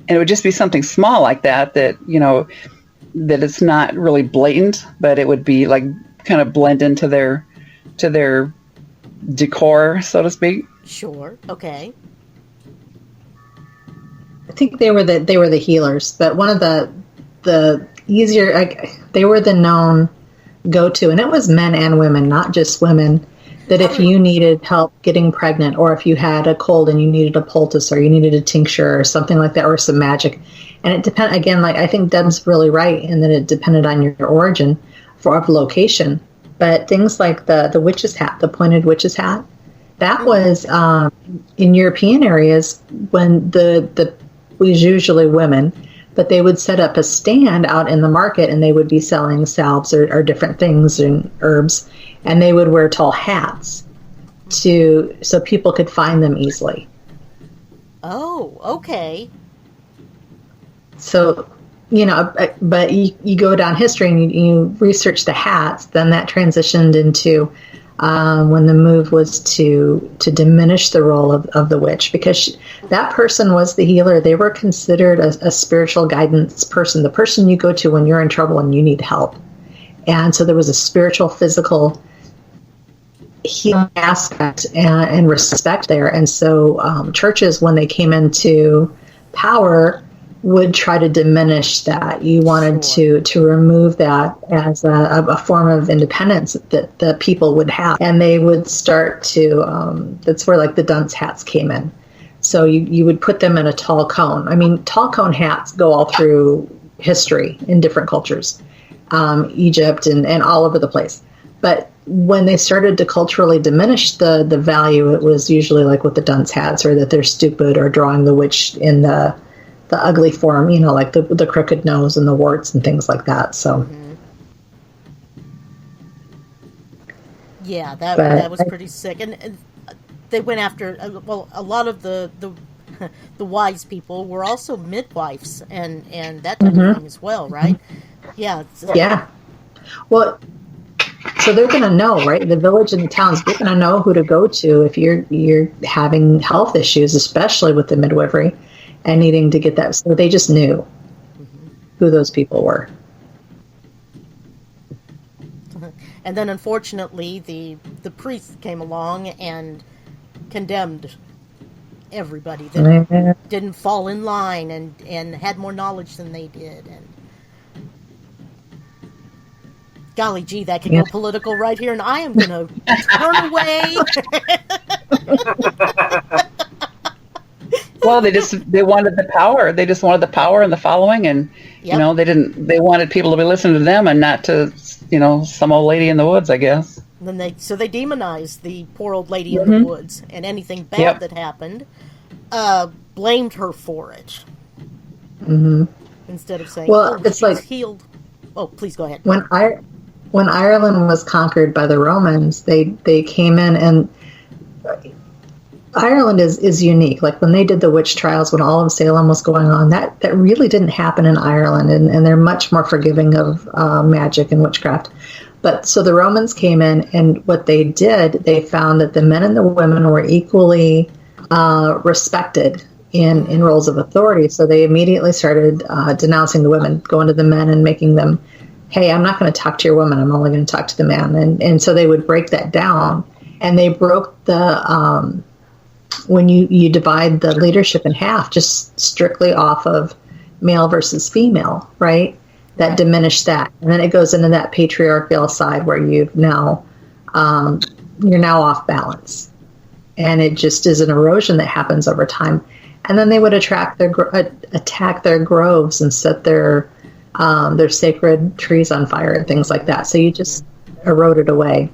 And it would just be something small like that that it's not really blatant, but it would be like kind of blend into their decor, so to speak. Sure. Okay. I think they were the healers, but one of the easier, they were the known go-to, and it was men and women, not just women, that if you needed help getting pregnant, or if you had a cold and you needed a poultice, or you needed a tincture or something like that, or some magic. And it depended, again, like I think Deb's really right in that it depended on your origin. of location. But things like the witch's hat, the pointed witch's hat, that was in European areas when the was usually women, but they would set up a stand out in the market and they would be selling salves or different things and herbs, and they would wear tall hats so people could find them easily. Oh, okay. So, but you go down history and you research the hats, then that transitioned into when the move was to diminish the role of the witch, because that person was the healer. They were considered a spiritual guidance person, the person you go to when you're in trouble and you need help. And so there was a spiritual, physical healing aspect and respect there. And so churches, when they came into power, would try to diminish that. You wanted to remove that as a form of independence that the people would have. And they would start to, that's where like the dunce hats came in. So you would put them in a tall cone. I mean, tall cone hats go all through history in different cultures, Egypt and all over the place. But when they started to culturally diminish the value, it was usually like with the dunce hats, or that they're stupid, or drawing the witch in the ugly form, like the crooked nose and the warts and things like that. So, yeah, that was pretty sick. And they went after a lot of the wise people were also midwives and that type of thing as well, right? Yeah. Yeah. Well, so they're going to know, right? The village and the towns, they're going to know who to go to if you're having health issues, especially with the midwifery and needing to get that. So they just knew who those people were. And then, unfortunately, the priest came along and condemned everybody that didn't fall in line and had more knowledge than they did. And golly gee, that could go political right here, and I am going to turn away. Well, they wanted the power. They just wanted the power and the following, and they wanted people to be listening to them and not to some old lady in the woods, I guess. And then they demonized the poor old lady in the woods, and anything bad that happened, blamed her for it. Instead of saying, it's like healed. Oh, please go ahead. When Ireland was conquered by the Romans, they came in, and Ireland is unique. Like when they did the witch trials, when all of Salem was going on, that really didn't happen in Ireland, and they're much more forgiving of magic and witchcraft. But so the Romans came in, and what they did, they found that the men and the women were equally respected in roles of authority. So they immediately started denouncing the women, going to the men and making them, hey, I'm not going to talk to your woman, I'm only going to talk to the man. And so they would break that down, and they broke the when you divide the leadership in half, just strictly off of male versus female, right? That diminished that. And then it goes into that patriarchal side where you're now off balance. And it just is an erosion that happens over time. And then they would attack their groves and set their sacred trees on fire and things like that. So you just erode it away.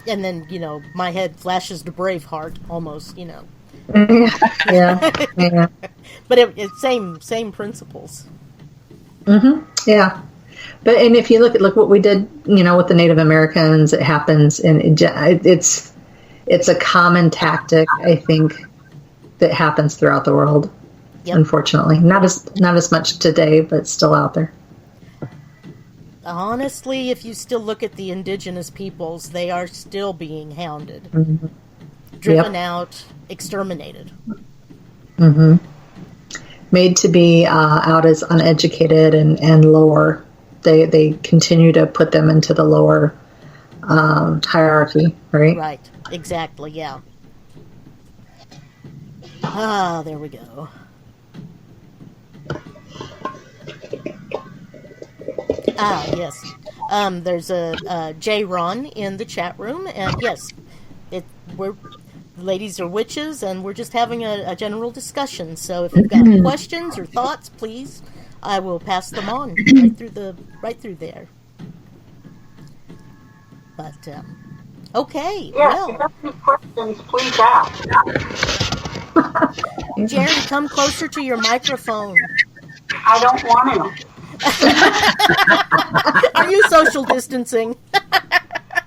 And then, my head flashes to Braveheart almost, Yeah. But it's same principles. Yeah. But and if you look at what we did, with the Native Americans, it happens, and it's a common tactic, I think, that happens throughout the world. Yep. Unfortunately, not as much today, but still out there. Honestly, if you still look at the indigenous peoples, they are still being hounded, driven out, exterminated. Made to be out as uneducated and lower. They continue to put them into the lower hierarchy, right? Right, exactly, yeah. There we go. Yes. There's a J. Ron in the chat room, and yes, ladies are witches, and we're just having a general discussion. So if you've got questions or thoughts, please I will pass them on right through there. But okay, Yeah, if you well, have any questions, please ask. Jerri, come closer to your microphone. I don't want to. Are you social distancing?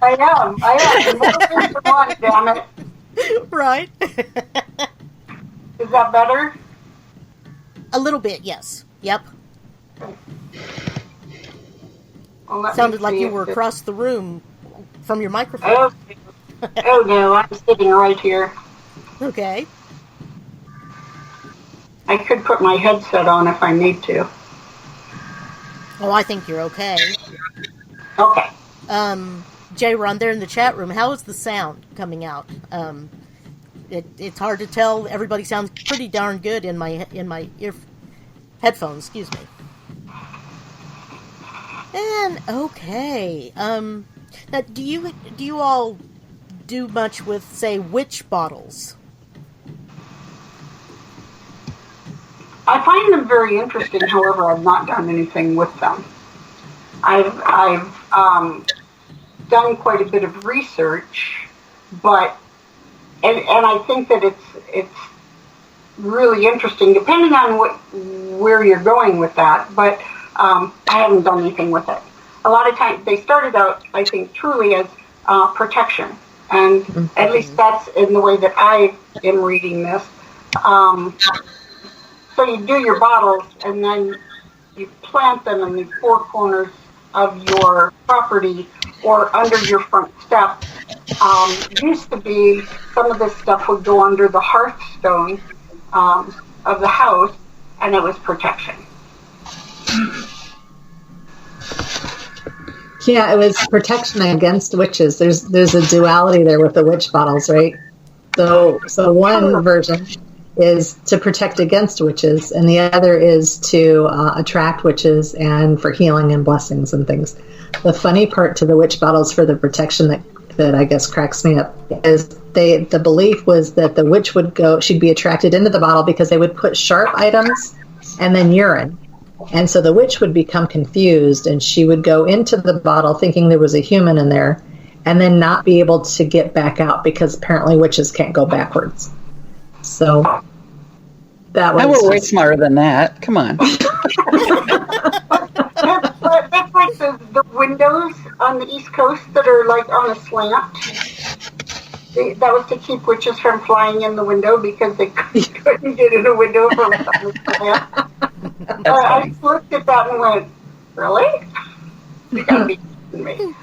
I am. And more things than one, damn it. Right. Is that better? A little bit, yes. Yep. Well, let me Sounded like see you if were this- across the room from your microphone. Oh no, I'm sitting right here. Okay. I could put my headset on if I need to. Oh, I think you're okay. Okay. Jay, we're on there in the chat room. How is the sound coming out? It's hard to tell. Everybody sounds pretty darn good in my headphones. Excuse me. And okay. Now, do you all do much with, say, witch bottles? I find them very interesting. However, I've not done anything with them. I've done quite a bit of research, but and I think that it's really interesting, depending on where you're going with that. But I haven't done anything with it. A lot of times they started out, I think, truly as protection, and at least that's in the way that I am reading this. So you do your bottles, and then you plant them in the four corners of your property or under your front step. Used to be some of this stuff would go under the hearthstone of the house, and it was protection. Yeah, it was protection against witches. There's a duality there with the witch bottles, right? So one version is to protect against witches, and the other is to attract witches and for healing and blessings and things. The funny part to the witch bottles for the protection that I guess cracks me up is the belief was that the witch she'd be attracted into the bottle because they would put sharp items and then urine. And so the witch would become confused, and she would go into the bottle thinking there was a human in there and then not be able to get back out because apparently witches can't go backwards. So that was... I were way smarter than that. Come on. That's like the windows on the East Coast that are like on a slant. That was to keep witches from flying in the window because they couldn't get in a window from the slant. I just looked at that and went, really? You gotta be kidding me.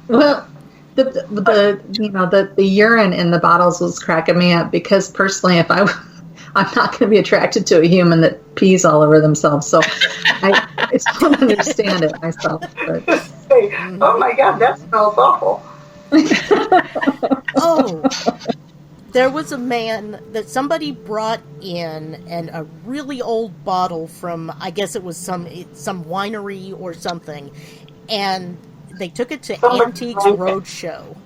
Well, the urine in the bottles was cracking me up because personally, I'm not going to be attracted to a human that pees all over themselves. So I still don't understand it myself. But. Say, oh my God, that smells awful. Oh, there was a man that somebody brought in and a really old bottle from, I guess it was some winery or something, and they took it to Antiques Roadshow.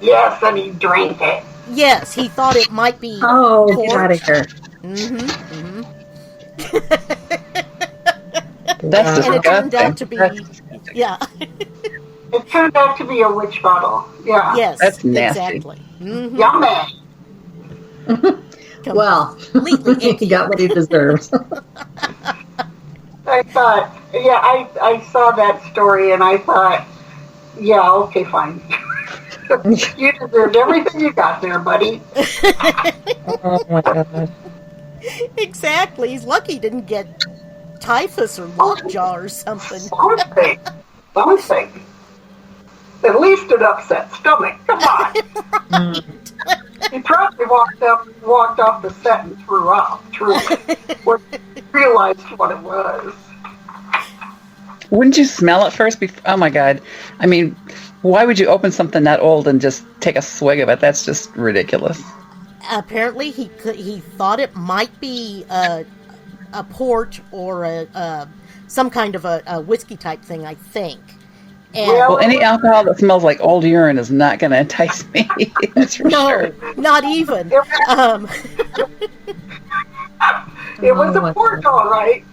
Yes, and he drank it. Yes, he thought it might be Oh, porch. get out of here. Mm-hmm. That's And it turned disgusting. out to be, yeah. It turned out to be a witch bottle. Yeah. Yes, That's nasty. exactly. Mm-hmm. Yummy. Well, Completely he got what he deserves. I thought, I saw that story and I thought, yeah, okay, fine. You deserved everything you got there, buddy. Oh my God. Exactly. He's lucky he didn't get typhus or lockjaw or something. Something. At least an upset stomach. Come on. He probably walked off the set and threw up. Truly, when he realized what it was. Wouldn't you smell it first? Oh my God! I mean, why would you open something that old and just take a swig of it? That's just ridiculous. Apparently, he thought it might be a port or some kind of a whiskey type thing. I think. And Well, any alcohol that smells like old urine is not going to entice me. That's for no, sure. not even. It was a port, all right.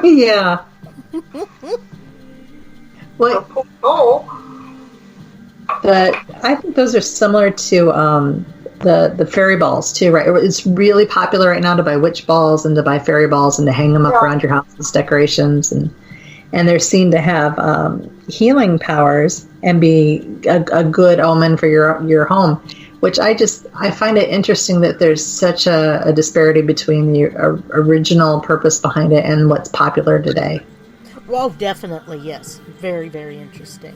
Yeah. Well, Oh, I think those are similar to the fairy balls too, right? It's really popular right now to buy witch balls and to buy fairy balls and to hang them up Yeah. around your house as decorations, and they're seen to have healing powers and be a good omen for your home. Which I find it interesting that there's such a disparity between the original purpose behind it and what's popular today. Well, definitely, yes. Very, very interesting.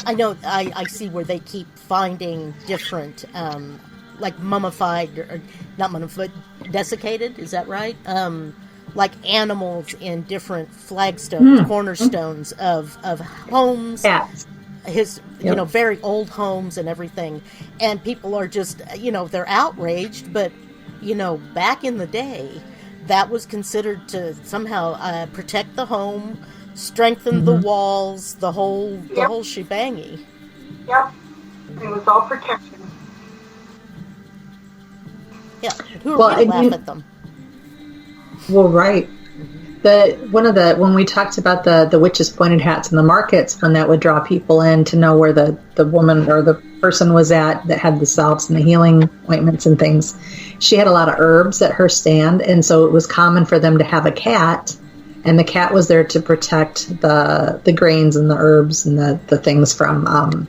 I know I see where they keep finding different, like mummified, or not mummified, desiccated, is that right? Like animals in different flagstones, cornerstones of homes. Cats. Very old homes and everything. And people are just, they're outraged, but, back in the day, that was considered to somehow protect the home, strengthen the walls, the whole shebangy. yep. It was all protection. Yeah. Who are Well, we to laugh at them? Well, right. When we talked about the witches' pointed hats in the markets, when that would draw people in to know where the woman or the person was at that had the salves and the healing ointments and things, she had a lot of herbs at her stand, and so it was common for them to have a cat, and the cat was there to protect the grains and the herbs and the things from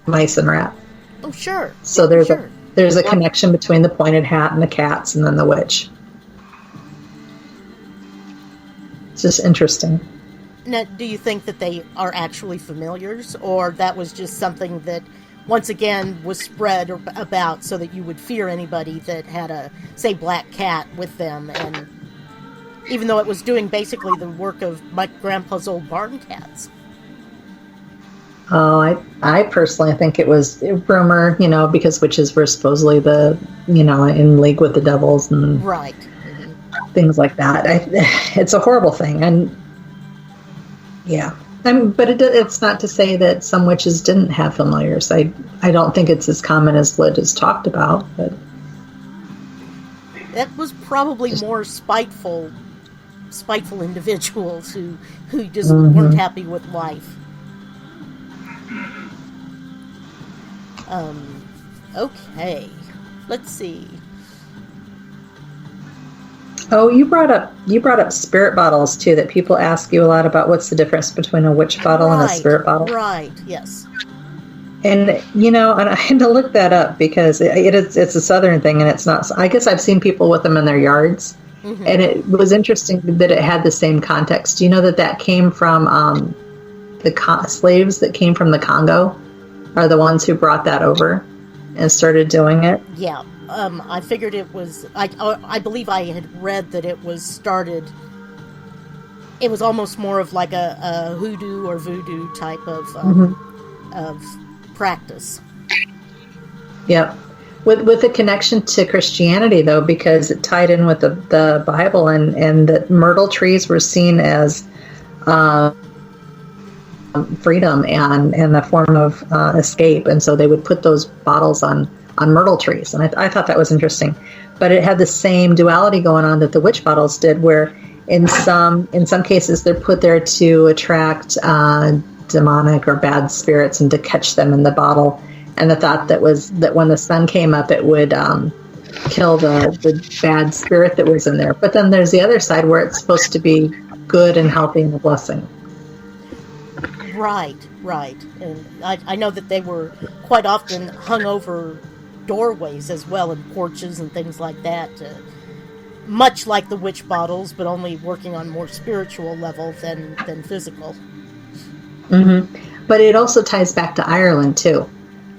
mice and rats. Oh, sure. So Sure. there's a connection between the pointed hat and the cats, and then the witch. It's just interesting. Now, do you think that they are actually familiars, or that was just something that, once again, was spread about so that you would fear anybody that had a, say, black cat with them, and even though it was doing basically the work of my grandpa's old barn cats? Oh, I personally think it was a rumor, because witches were supposedly in league with the devils and Right. things like that. It's a horrible thing, and yeah. But it's not to say that some witches didn't have familiars. I don't think it's as common as Lyd has talked about, but That was probably more spiteful individuals who just weren't happy with life. Okay. Let's see. oh, you brought up spirit bottles too. That people ask you a lot about what's the difference between a witch bottle and a spirit bottle. Right. Yes. And and I had to look that up because it's a southern thing, and it's not. I guess I've seen people with them in their yards, and it was interesting that it had the same context. Do you know that came from the slaves that came from the Congo are the ones who brought that over and started doing it? Yeah. I figured it was. I believe I had read that it was started. It was almost more of like a hoodoo or voodoo type of practice. Yep. With a connection to Christianity, though, because it tied in with the Bible, and that myrtle trees were seen as freedom and a form of escape, and so they would put those bottles on myrtle trees, and I thought that was interesting. But it had the same duality going on that the witch bottles did, where in some cases they're put there to attract demonic or bad spirits and to catch them in the bottle. And the thought that when the sun came up, it would kill the bad spirit that was in there. But then there's the other side where it's supposed to be good and healthy and a blessing. Right. And I know that they were quite often hung over doorways as well, and porches and things like that. Much like the witch bottles, but only working on more spiritual level than physical. Mm-hmm. But it also ties back to Ireland, too.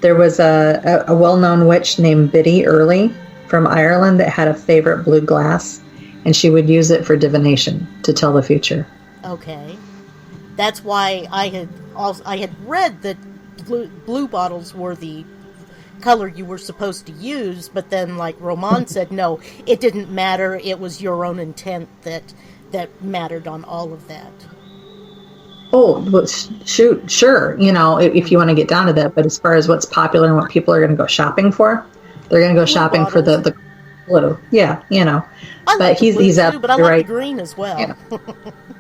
There was a well-known witch named Biddy Early from Ireland that had a favorite blue glass, and she would use it for divination to tell the future. Okay. That's why I had read that blue bottles were the color you were supposed to use, but then, like Roman said, no, it didn't matter. It was your own intent that mattered on all of that. Oh, well, shoot, sure. If you want to get down to that, but as far as what's popular and what people are going to go shopping for, they're going to go shopping for the blue. Yeah, I But like the blue he's too, but I absolutely like right. the green as well.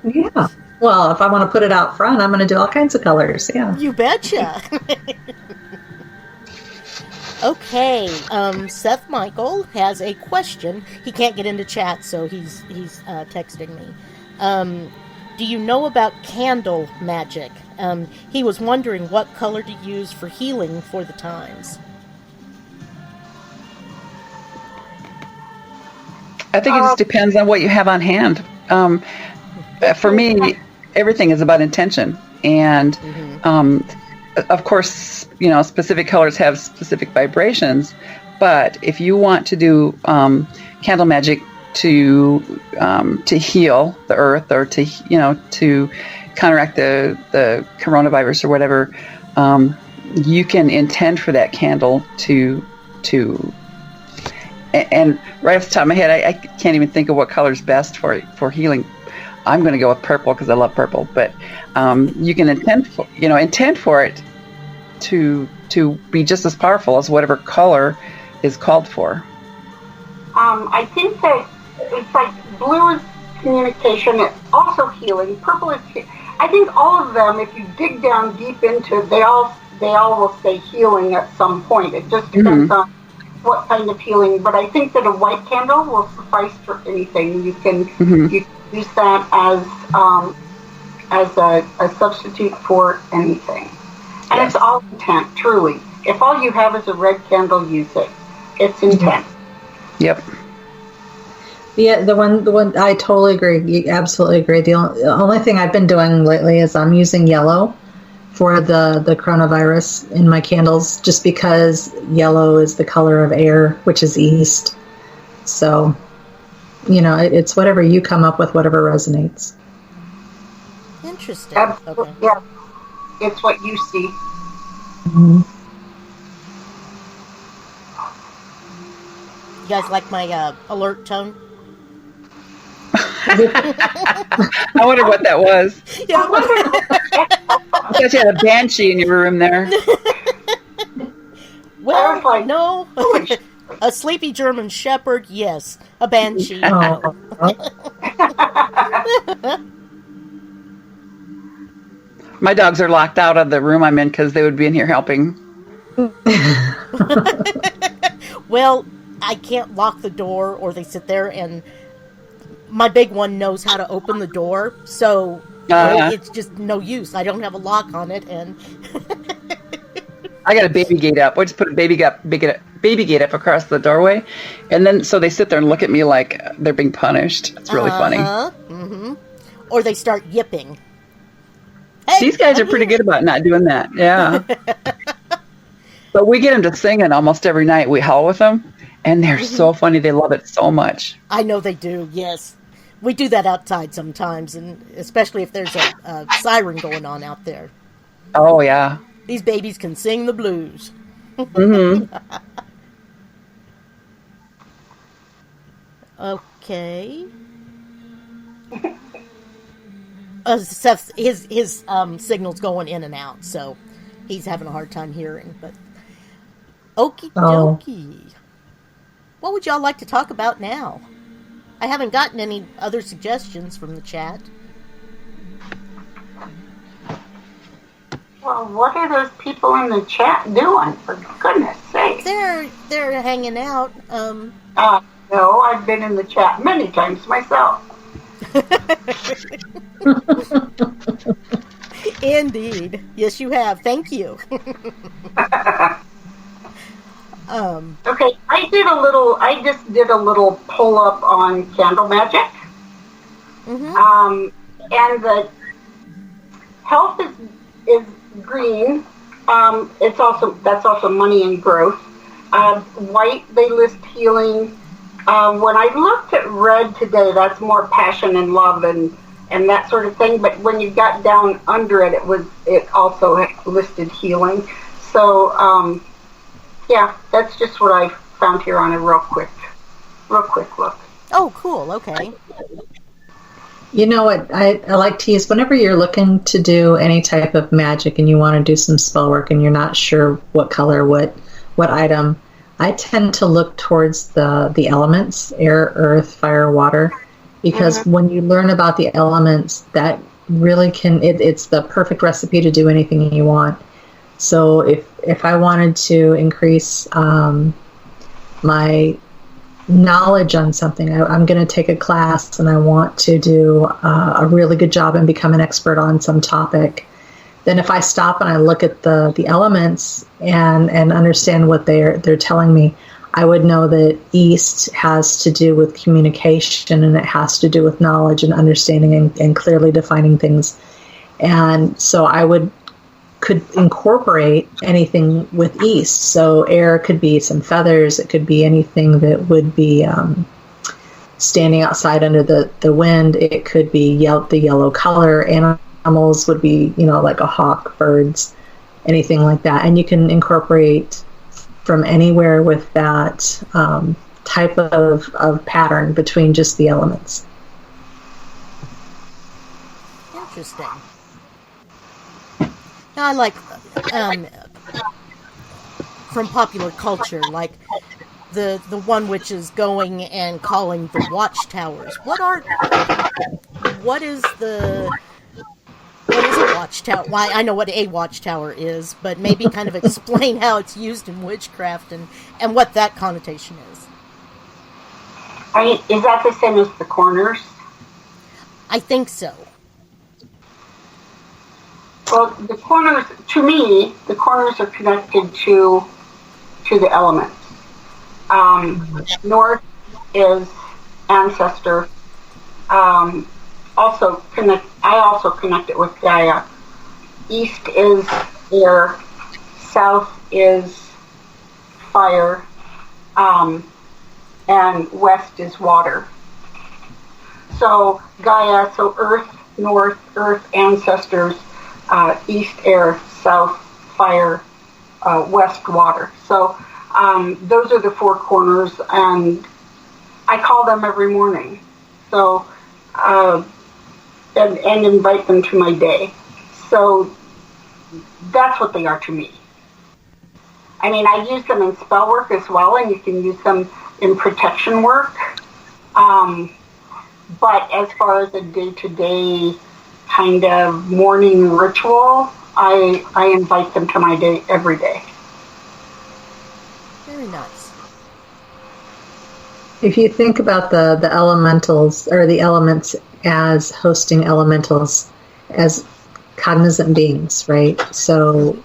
Yeah. Well, if I want to put it out front, I'm going to do all kinds of colors. Yeah. You betcha. Okay, Seth Michael has a question. He can't get into chat, so he's texting me. Do you know about candle magic? He was wondering what color to use for healing for the times. I think it just depends on what you have on hand. For me, everything is about intention, and of course, specific colors have specific vibrations. But if you want to do candle magic to heal the earth, or to counteract the coronavirus or whatever, you can intend for that candle to. And right off the top of my head, I can't even think of what color is best for healing. I'm going to go with purple because I love purple. But you can intend for it to be just as powerful as whatever color is called for. I think that it's like blue is communication. It's also healing. Purple is. I think all of them, if you dig down deep into it, they all will say healing at some point. It just depends on what kind of healing, but I think that a white candle will suffice for anything. You can use that as a substitute for anything. And it's all intent, truly. If all you have is a red candle, use it. It's intent. Yep. Yeah, the one I totally agree. Absolutely agree. The only thing I've been doing lately is I'm using yellow for the coronavirus in my candles, just because yellow is the color of air, which is east. So, it's whatever you come up with, whatever resonates. Interesting. Absolutely. Okay. Yeah. It's what you see. You guys like my alert tone? I wonder what that was. Yeah. I thought you had a banshee in your room there. Well, like, no. A sleepy German shepherd, yes. A banshee. Oh. My dogs are locked out of the room I'm in because they would be in here helping. Well, I can't lock the door, or they sit there, and my big one knows how to open the door, so it's just no use. I don't have a lock on it, and I got a baby gate up. I just put a baby gate up across the doorway, and then so they sit there and look at me like they're being punished. It's really funny. Or they start yipping. Hey, These guys are pretty good about not doing that. Yeah. But we get them to singing almost every night. We howl with them, and they're so funny. They love it so much. I know they do, yes. We do that outside sometimes, and especially if there's a siren going on out there. Oh, yeah. These babies can sing the blues. Okay. Seth, his signal's going in and out, so he's having a hard time hearing. But okie dokie. What would y'all like to talk about now? I haven't gotten any other suggestions from the chat. Well, what are those people in the chat doing, for goodness sake? They're hanging out. No, I've been in the chat many times myself. Indeed. Yes, you have. Thank you. Okay, I just did a little pull up on candle magic. And the health is green. That's also money and growth. White, they list healing. When I looked at red today, that's more passion and love and that sort of thing. But when you got down under it, it also listed healing. So yeah, that's just what I found here on a real quick look. Oh, cool. Okay. You know what I like to use whenever you're looking to do any type of magic and you want to do some spell work and you're not sure what color, what item. I tend to look towards the elements, air, earth, fire, water, because when you learn about the elements, that really it's the perfect recipe to do anything you want. So if I wanted to increase my knowledge on something, I'm going to take a class and I want to do a really good job and become an expert on some topic, then if I stop and I look at the elements and understand what they're telling me, I would know that east has to do with communication, and it has to do with knowledge and understanding and clearly defining things. And so I could incorporate anything with east. So air could be some feathers. It could be anything that would be standing outside under the wind. It could be the yellow color. Animals would be, like a hawk, birds, anything like that. And you can incorporate from anywhere with that type of pattern between just the elements. Interesting. Now, I like from popular culture, like the one which is going and calling the watchtowers. What is a watchtower? Why, I know what a watchtower is, but maybe kind of explain how it's used in witchcraft and what that connotation is. Is that the same as the corners? I think so. Well, the corners, to me, the corners are connected to the elements. North is ancestor. I also connect it with Gaia. East is air. South is fire. And west is water. So Gaia, so earth, north, earth, ancestors, east air, south fire, west water. So those are the four corners, and I call them every morning. So and invite them to my day. So that's what they are to me. I mean, I use them in spell work as well, and you can use them in protection work. But as far as a day-to-day kind of morning ritual, I invite them to my day every day. Very nice. If you think about the elementals or the elements as hosting elementals as cognizant beings, right? So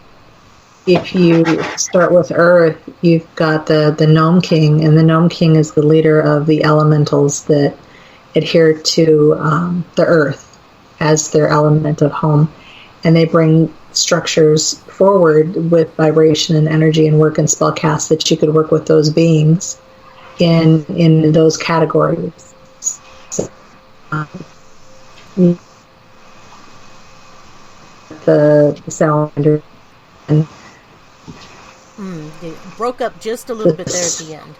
if you start with Earth, you've got the Gnome King, and the Gnome King is the leader of the elementals that adhere to the Earth as their element of home. And they bring structures forward with vibration and energy and work and spell cast that you could work with those beings in those categories. So, the salamander and It broke up just a little bit there at the end.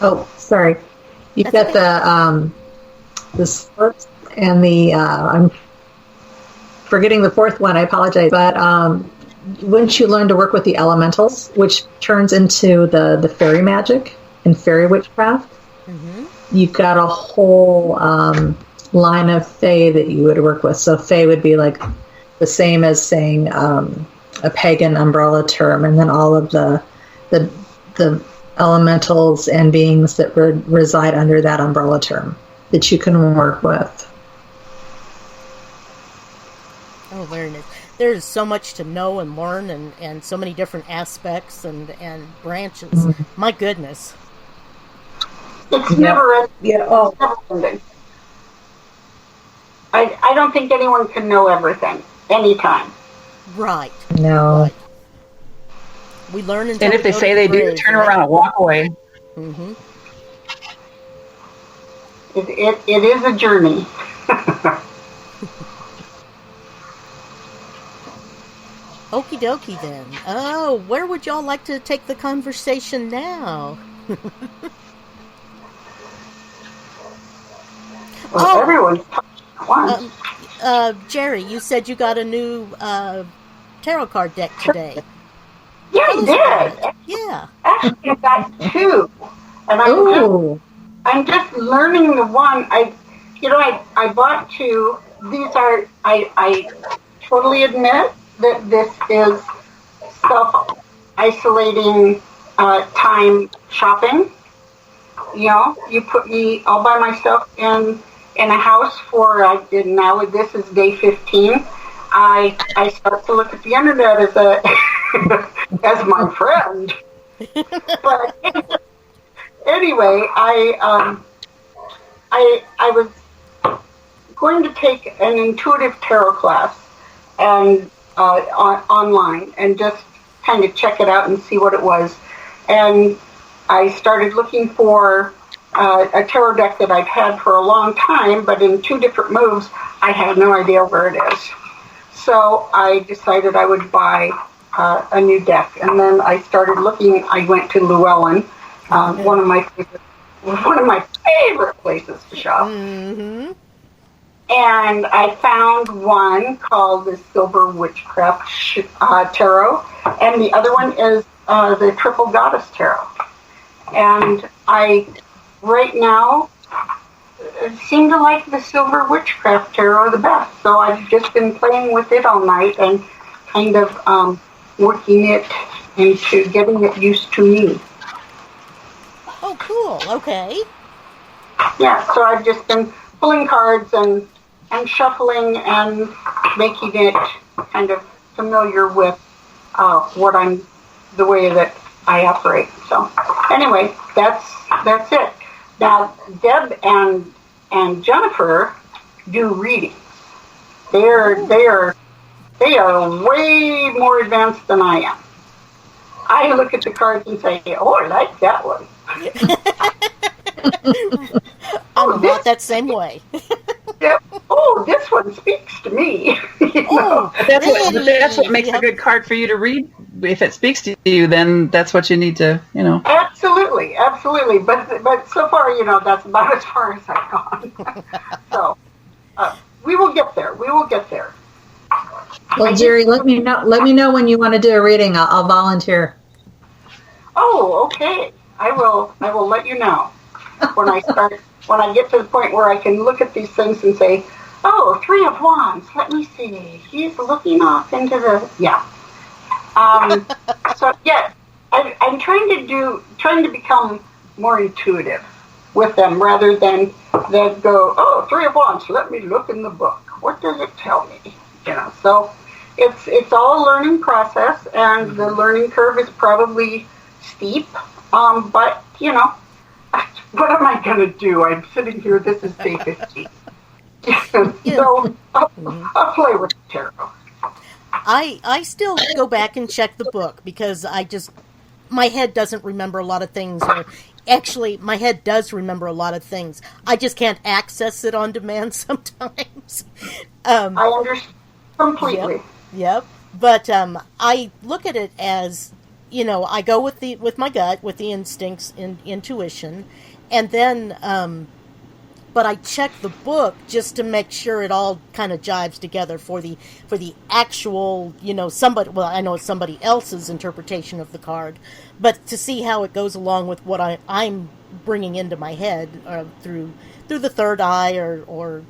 Oh, sorry. You've That's got the slurps and the I'm forgetting the fourth one. I apologize, but once you learn to work with the elementals, which turns into the fairy magic and fairy witchcraft, you've got a whole line of fae that you would work with. So fae would be like the same as saying a pagan umbrella term, and then all of the elementals and beings that reside under that umbrella term that you can work with. Oh, very nice. There's so much to know and learn, and so many different aspects and branches. My goodness. It's never ending. Yeah. Oh. It's never ending. I don't think anyone can know everything anytime. Right. No. Right. We learn until And if we they go say to they the do, grave, turn right? around and walk away. It is a journey. Okie dokie then. Oh, where would y'all like to take the conversation now? Well, everyone's at once. Jerri, you said you got a new tarot card deck today. Yeah, Tell he us about did. it. Yeah. Actually, I got two, and Ooh. I'm just learning the one. I bought two. These are I totally admit that this is self-isolating time shopping. You put me all by myself in a house for now this is day 15. I start to look at the internet as a as my friend. But anyway, I was going to take an intuitive tarot class and online and just kind of check it out and see what it was. And I started looking for a tarot deck that I've had for a long time, but in two different moves, I had no idea where it is. So I decided I would buy a new deck, and then I started looking. I went to Llewellyn, one of my favorite places to shop. Mm-hmm. And I found one called the Silver Witchcraft Tarot, and the other one is the Triple Goddess Tarot. And I, right now, seem to like the Silver Witchcraft Tarot the best. So I've just been playing with it all night and kind of working it into getting it used to me. Oh, cool. Okay. Yeah, so I've just been pulling cards and shuffling and making it kind of familiar with the way that I operate. So anyway, that's it. Now Deb and Jennifer do readings. They are way more advanced than I am. I look at the cards and say, "Oh, I like that one." I'm about that same way. Yep. Oh, this one speaks to me. Oh, That's really? what makes a good card for you to read. If it speaks to you, then that's what you need to, Absolutely. But so far, that's about as far as I've gone. So we will get there. Well, Jerri, let me know when you want to do a reading. I'll volunteer. Oh, okay. I will let you know when I get to the point where I can look at these things and say, "Oh, 3 of Wands. Let me see. He's looking off into the So yeah, I'm trying to become more intuitive with them rather than go, "Oh, 3 of Wands. Let me look in the book. What does it tell me?" So it's all a learning process, and the learning curve is probably steep. But what am I going to do? I'm sitting here. This is day 15. So I'll play with the tarot. I still go back and check the book because my head doesn't remember a lot of things, or actually my head does remember a lot of things. I just can't access it on demand sometimes. I understand completely. Yep. But I look at it as, I go with my gut, with the instincts and intuition, and then but I check the book just to make sure it all kind of jives together for the actual, somebody. Well, I know it's somebody else's interpretation of the card, but to see how it goes along with what I'm bringing into my head through the third eye or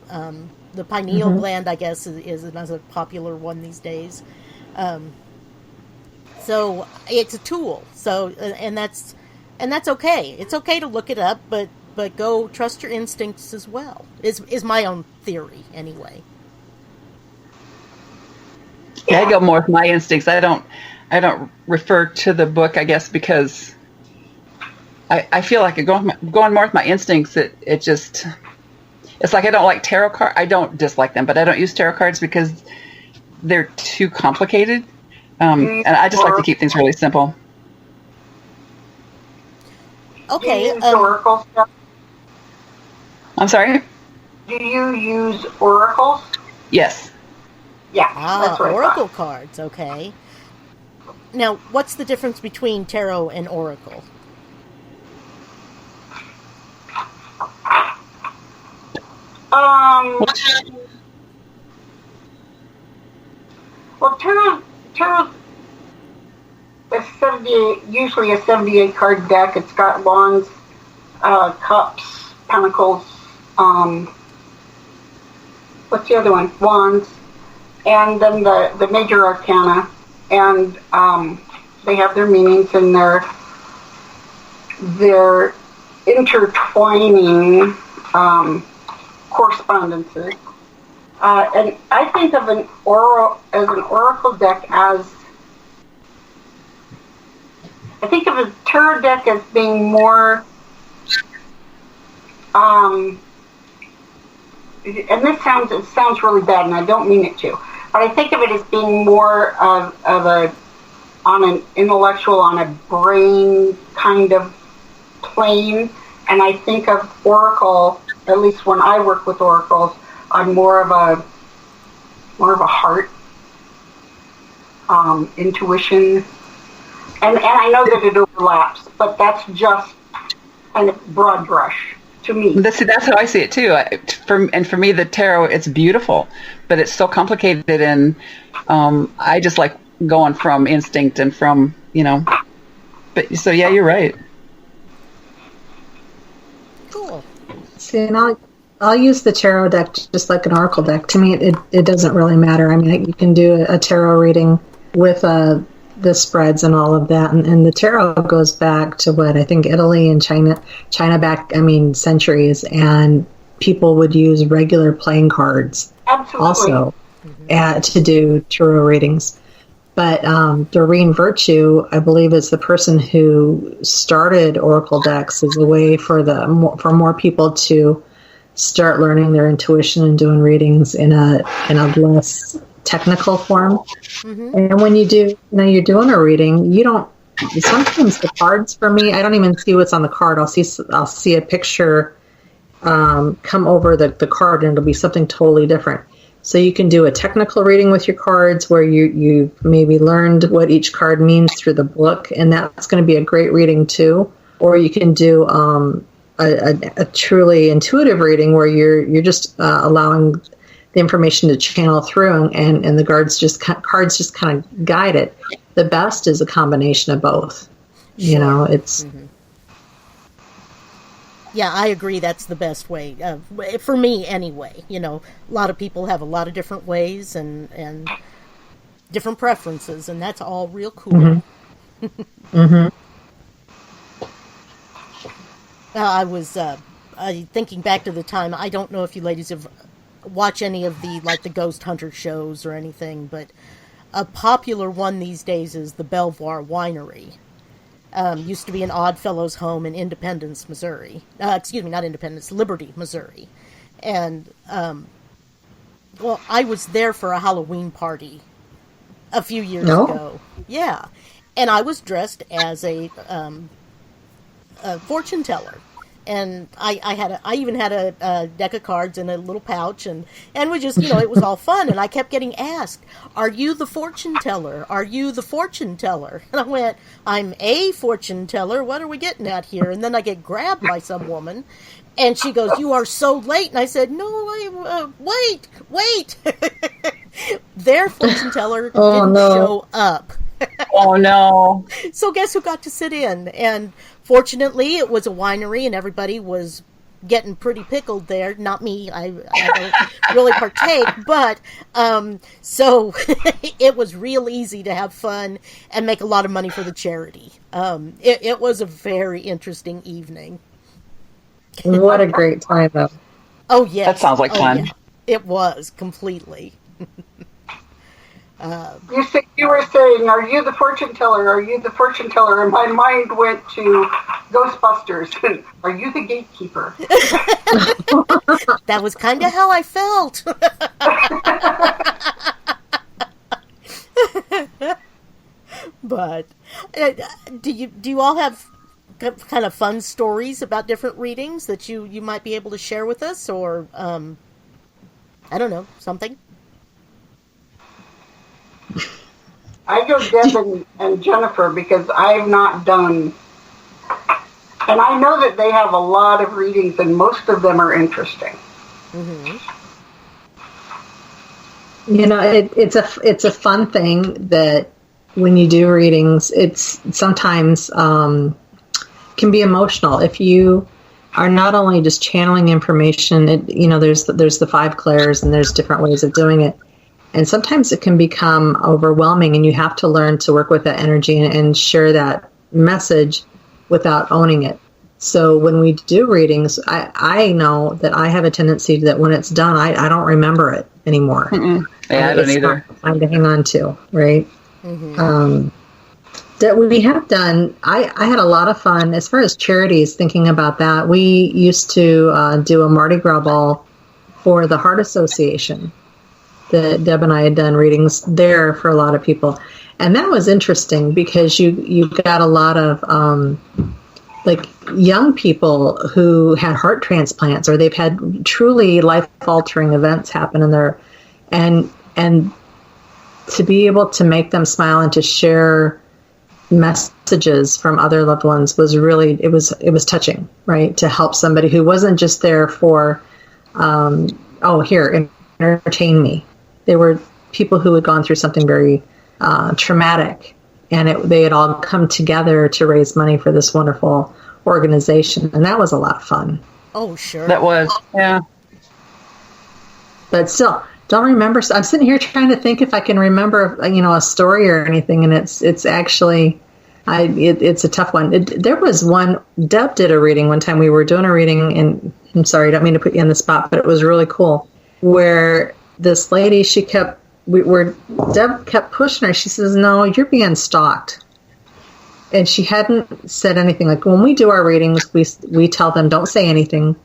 the pineal gland, I guess is another popular one these days. So it's a tool. So and that's okay. It's okay to look it up, but go trust your instincts as well. Is my own theory anyway. Yeah, I go more with my instincts. I don't refer to the book, I guess, because I feel like going more with my instincts. It's like I don't like tarot cards. I don't dislike them, but I don't use tarot cards because they're too complicated. And I just like to keep things really simple. Do Okay. you use oracle stuff? I'm sorry? Do you use oracles? Yes. Yeah, that's what I oracle thought. cards. Okay. Now, what's the difference between tarot and oracle? Well, tarot usually a 78 card deck. It's got wands, cups, pentacles. What's the other one? Wands, and then the major arcana, and they have their meanings and their intertwining correspondences. And I think of an oracle deck as, I think of a tarot deck as being more, and it sounds really bad, and I don't mean it to, but I think of it as being more of on an intellectual, on a brain kind of plane, and I think of oracle, at least when I work with oracles, on more of a heart, intuition, and I know that it overlaps, but that's just kind of broad brush to me. That's how I see it too. For me, the tarot, it's beautiful, but it's so complicated, and I just like going from instinct and from, but so yeah, you're right. Cool. See, and I'll use the tarot deck just like an oracle deck. To me, it doesn't really matter. I mean, you can do a tarot reading with the spreads and all of that, and the tarot goes back to what I think Italy and China back, centuries, and people would use regular playing cards. Absolutely. Also to do tarot readings. But Doreen Virtue, I believe, is the person who started oracle decks as a way for more people to start learning their intuition and doing readings in a less technical form. Mm-hmm. And when you do, you're doing a reading, you don't. Sometimes the cards, for me, I don't even see what's on the card. I'll see a picture come over the card, and it'll be something totally different. So you can do a technical reading with your cards where you maybe learned what each card means through the book, and that's going to be a great reading too. Or you can do a truly intuitive reading where you're just allowing the information to channel through, and the cards just kind of guide it. The best is a combination of both. Sure. It's. Mm-hmm. Yeah, I agree. That's the best way for me, anyway. A lot of people have a lot of different ways and different preferences, and that's all real cool. Mm-hmm. Mm-hmm. I was thinking back to the time. I don't know if you ladies have watched any of the ghost hunter shows or anything, but a popular one these days is the Belvoir Winery. Used to be an Oddfellows home in Independence, Missouri. Not Independence, Liberty, Missouri. And, I was there for a Halloween party a few years ago. Yeah. And I was dressed as a fortune teller. And I even had a deck of cards in a little pouch, and we just, it was all fun. And I kept getting asked, "Are you the fortune teller? Are you the fortune teller?" And I went, "I'm a fortune teller. What are we getting at here?" And then I get grabbed by some woman, and she goes, "You are so late." And I said, "No, wait." Their fortune teller didn't show up. Oh, no. So guess who got to sit in? And fortunately, it was a winery, and everybody was getting pretty pickled there. Not me. I don't really partake. But, so it was real easy to have fun and make a lot of money for the charity. It was a very interesting evening. What a great time, though. Oh, yes. That sounds like fun. Yeah. It was, completely. You were saying, "Are you the fortune teller? Are you the fortune teller?" And my mind went to Ghostbusters. Are you the gatekeeper? That was kind of how I felt. But do you all have kind of fun stories about different readings that you might be able to share with us, or I don't know, something? I go Deb and Jennifer because I've not done, and I know that they have a lot of readings, and most of them are interesting. Mm-hmm. It's a fun thing that when you do readings, it's sometimes can be emotional. If you are not only just channeling information, there's the 5 clairs and there's different ways of doing it. And sometimes it can become overwhelming, and you have to learn to work with that energy and share that message without owning it. So when we do readings, I know that I have a tendency that when it's done, I don't remember it anymore. Yeah, I don't either. Time to hang on to, right? That we have done, I had a lot of fun as far as charities, thinking about that. We used to do a Mardi Gras ball for the Heart Association. Deb and I had done readings there for a lot of people. And that was interesting because you got a lot of like young people who had heart transplants, or they've had truly life-altering events happen in their, and to be able to make them smile and to share messages from other loved ones was really, it was touching, right? To help somebody who wasn't just there for, here, entertain me. They were people who had gone through something very traumatic, and they had all come together to raise money for this wonderful organization, and that was a lot of fun. Oh, sure. That was, yeah. But still, don't remember. I'm sitting here trying to think if I can remember, a story or anything, and it's actually, it's a tough one. There was one, Deb did a reading one time. We were doing a reading, and I'm sorry, I don't mean to put you on the spot, but it was really cool, where this lady, Deb kept pushing her. She says, "No, you're being stalked." And she hadn't said anything. Like, when we do our readings, we tell them, don't say anything.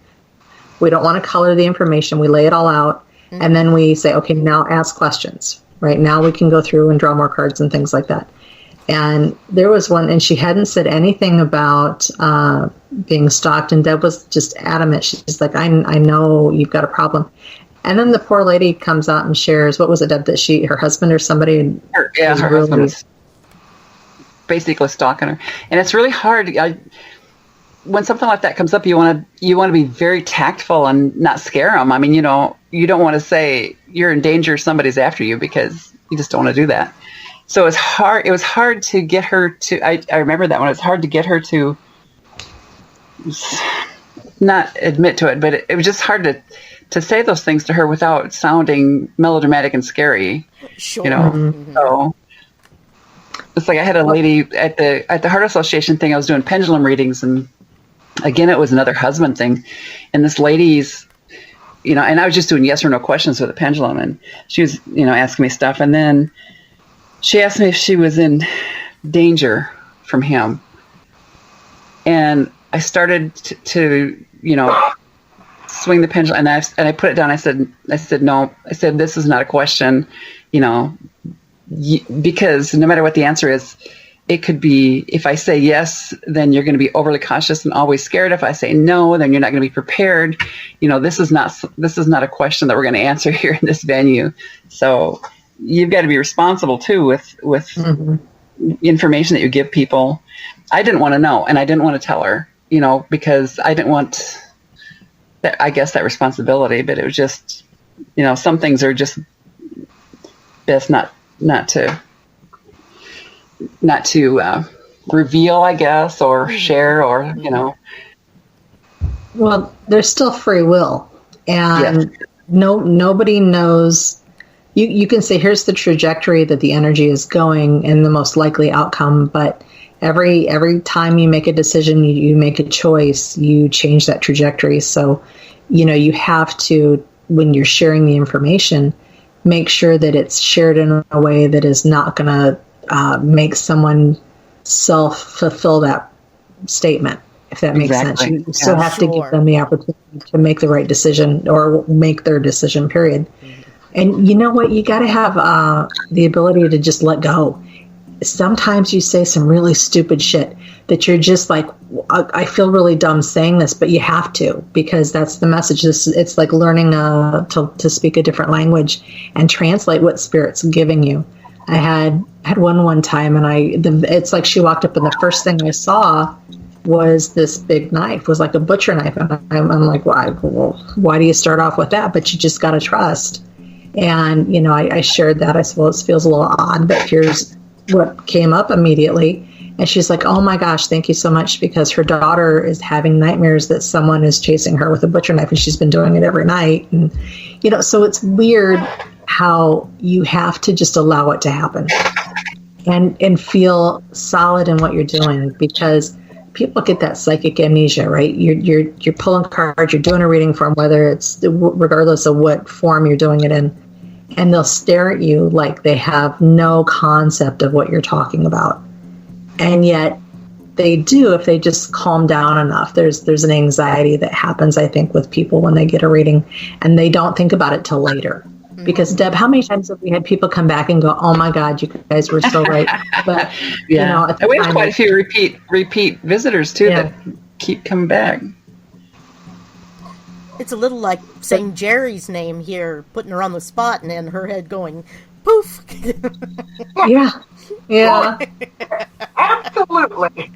We don't want to color the information. We lay it all out. And then we say, okay, now ask questions. Right now we can go through and draw more cards and things like that. And there was one, and she hadn't said anything about being stalked. And Deb was just adamant. She's like, I know you've got a problem. And then the poor lady comes out and shares, what was it, Deb, that her husband or somebody? Her husband was basically stalking her. And it's really hard. When something like that comes up, you want to be very tactful and not scare them. I mean, you don't want to say you're in danger, somebody's after you, because you just don't want to do that. So it's hard. It was hard to get her to, I remember that one. It was hard to get her to not admit to it, but it was just hard to say those things to her without sounding melodramatic and scary. Sure. So it's like I had a lady at the Heart Association thing. I was doing pendulum readings, and again, it was another husband thing. And this lady's, and I was just doing yes or no questions with a pendulum, and she was, asking me stuff. And then she asked me if she was in danger from him. And I started to swing the pendulum, and I put it down. I said, no. I said, this is not a question, because no matter what the answer is, it could be, if I say yes, then you're going to be overly cautious and always scared. If I say no, then you're not going to be prepared. This is not a question that we're going to answer here in this venue. So you've got to be responsible too with information that you give people. I didn't want to know, and I didn't want to tell her, because I didn't want that, I guess, that responsibility. But it was just, some things are just best not to reveal, I guess, or share, or Well, there's still free will, and nobody knows. You can say, here's the trajectory that the energy is going, and the most likely outcome. But every time you make a decision, you make a choice, you change that trajectory. So, you have to, when you're sharing the information, make sure that it's shared in a way that is not going to make someone self-fulfill that statement, if that makes sense. You still have to give them the opportunity to make the right decision, or make their decision, period. And you know what? You got to have the ability to just let go. Sometimes you say some really stupid shit that you're just like, I feel really dumb saying this, but you have to, because that's the message. It's like learning to speak a different language and translate what Spirit's giving you. I had one time, and it's like she walked up, and the first thing I saw was this big knife. It was like a butcher knife, and I'm like, why do you start off with that? But you just got to trust. And I shared that. I said, well, it feels a little odd, but here's what came up immediately. And she's like, oh my gosh, thank you so much, because her daughter is having nightmares that someone is chasing her with a butcher knife, and she's been doing it every night. And, so it's weird how you have to just allow it to happen and feel solid in what you're doing, because people get that psychic amnesia, right? You're pulling cards, you're doing a reading from, whether it's regardless of what form you're doing it in, and they'll stare at you like they have no concept of what you're talking about. And yet they do if they just calm down enough. There's an anxiety that happens, I think, with people when they get a reading, and they don't think about it till later. Because, Deb, how many times have we had people come back and go, oh my God, you guys were so right. But, and we have quite a few repeat visitors too that keep coming back. It's a little like saying Jerri's name here, putting her on the spot, and then her head going poof. Yeah. Absolutely.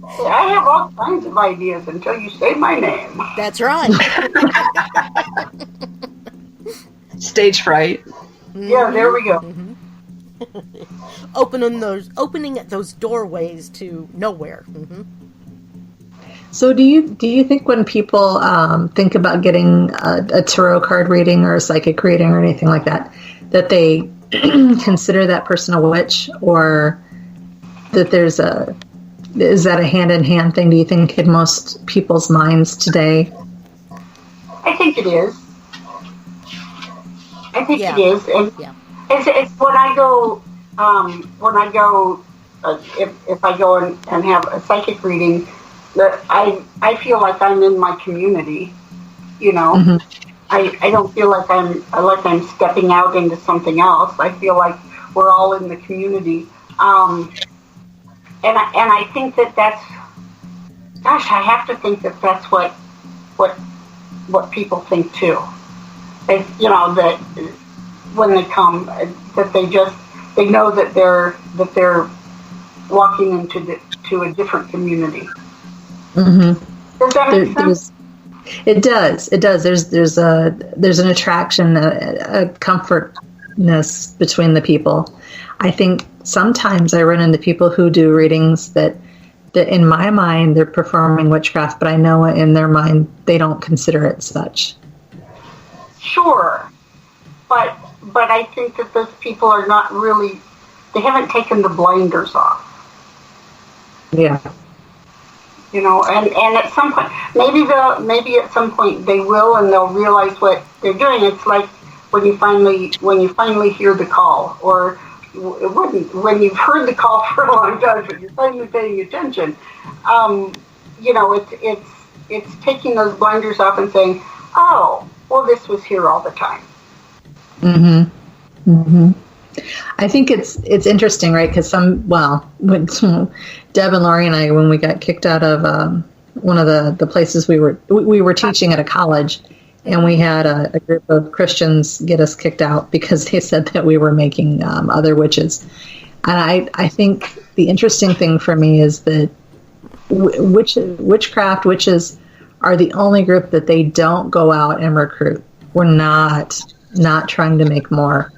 I have all kinds of ideas until you say my name. That's right. Stage fright. Yeah, there we go. Opening those doorways to nowhere. So do you think when people think about getting a tarot card reading or a psychic reading or anything like that, that they consider that person a witch, or that is that a hand-in-hand thing, do you think, in most people's minds today? I think it is. It is. And it's when I go, if I go and have a psychic reading, that I feel like I'm in my community, I don't feel like I'm stepping out into something else. I feel like we're all in the community. And I think that's, gosh, I have to think that that's what people think too. They, that when they come, that they know that they're walking into a different community. Does that make sense? It does. There's an attraction, a comfortness between the people. I think sometimes I run into people who do readings that in my mind they're performing witchcraft, but I know in their mind they don't consider it such. Sure, but I think that those people are not really. They haven't taken the blinders off. Yeah. And at some point, maybe at some point they will, and they'll realize what they're doing. It's like when you finally hear the call, or when you've heard the call for a long time, but you're finally paying attention. It's taking those blinders off and saying, "Oh, well, this was here all the time." I think it's interesting, right? Because when Deb and Lori and I, when we got kicked out of one of the places we were teaching at a college, and we had a group of Christians get us kicked out because they said that we were making other witches. And I think the interesting thing for me is that witchcraft witches are the only group that they don't go out and recruit. We're not trying to make more.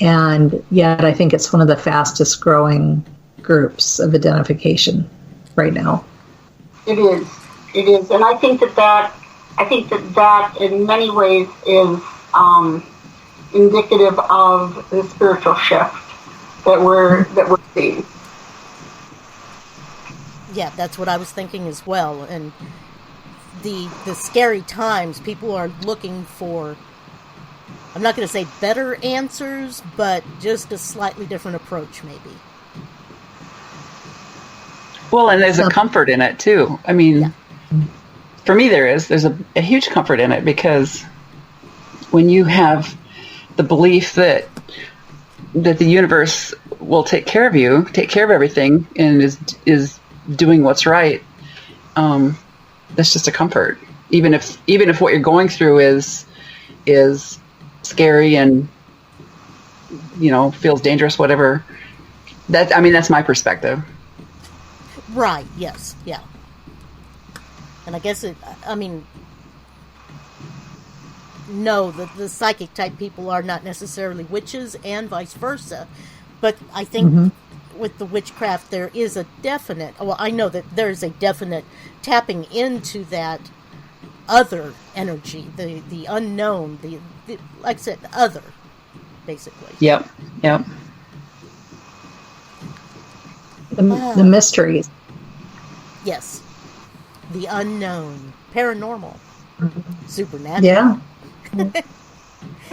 And yet I think it's one of the fastest growing groups of identification right now. It is. And I think that in many ways is indicative of the spiritual shift that we're seeing. Yeah, that's what I was thinking as well. And the scary times, people are looking for, I'm not going to say better answers, but just a slightly different approach, maybe. Well, and there's a comfort in it, too. I mean, for me, there's a huge comfort in it, because when you have the belief that the universe will take care of you, take care of everything, and is doing what's right, that's just a comfort. Even if what you're going through is scary and feels dangerous, whatever. That's my perspective. Right. Yes. Yeah. know that the psychic type people are not necessarily witches and vice versa. But I think with the witchcraft, there is a definite, well, I know that there's a definite tapping into that other energy, the unknown, the like I said, the other, basically. Yep. The mysteries. Yes. The unknown. Paranormal. Supernatural. Yeah.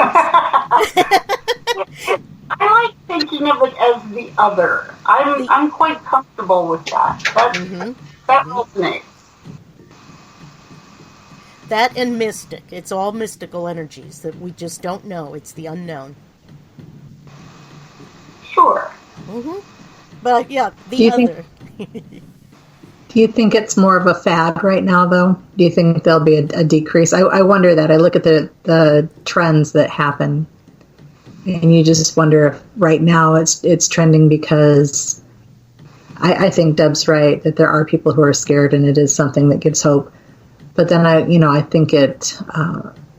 I like thinking of it as the other. I'm quite comfortable with that. That resonates. That and mystic. It's all mystical energies that we just don't know. It's the unknown. Sure. But yeah, the other. Do you think it's more of a fad right now, though? Do you think there'll be a decrease? I wonder that. I look at the trends that happen, and you just wonder if right now it's trending because I think Deb's right that there are people who are scared, and it is something that gives hope. But then I think it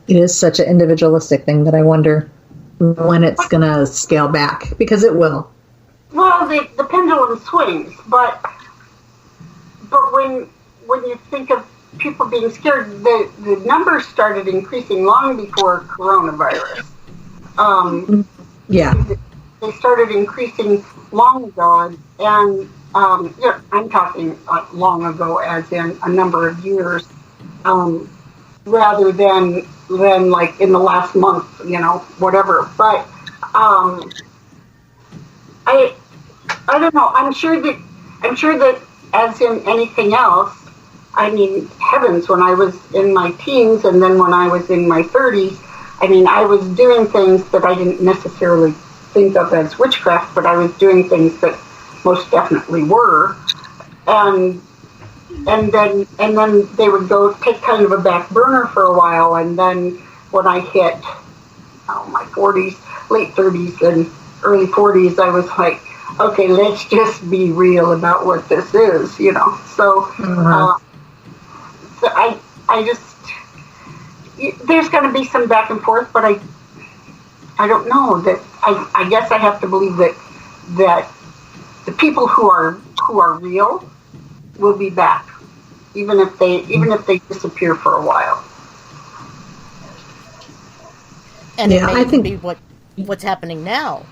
is such an individualistic thing that I wonder when it's going to scale back, because it will. Well, the pendulum swings, but when you think of people being scared, the numbers started increasing long before coronavirus. They started increasing long ago, and I'm talking long ago as in a number of years, rather than like in the last month, whatever. But I don't know. I'm sure that as in anything else, I mean, heavens, when I was in my teens and then when I was in my 30s, I mean, I was doing things that I didn't necessarily think of as witchcraft, but I was doing things that most definitely were. And then they would go take kind of a back burner for a while, and then when I hit my 40s, late 30s and early 40s, I was like, okay, let's just be real about what this is, So, so I just, there's going to be some back and forth, but I don't know that. I guess I have to believe that the people who are real will be back, even if they disappear for a while. And it may even be what's happening now,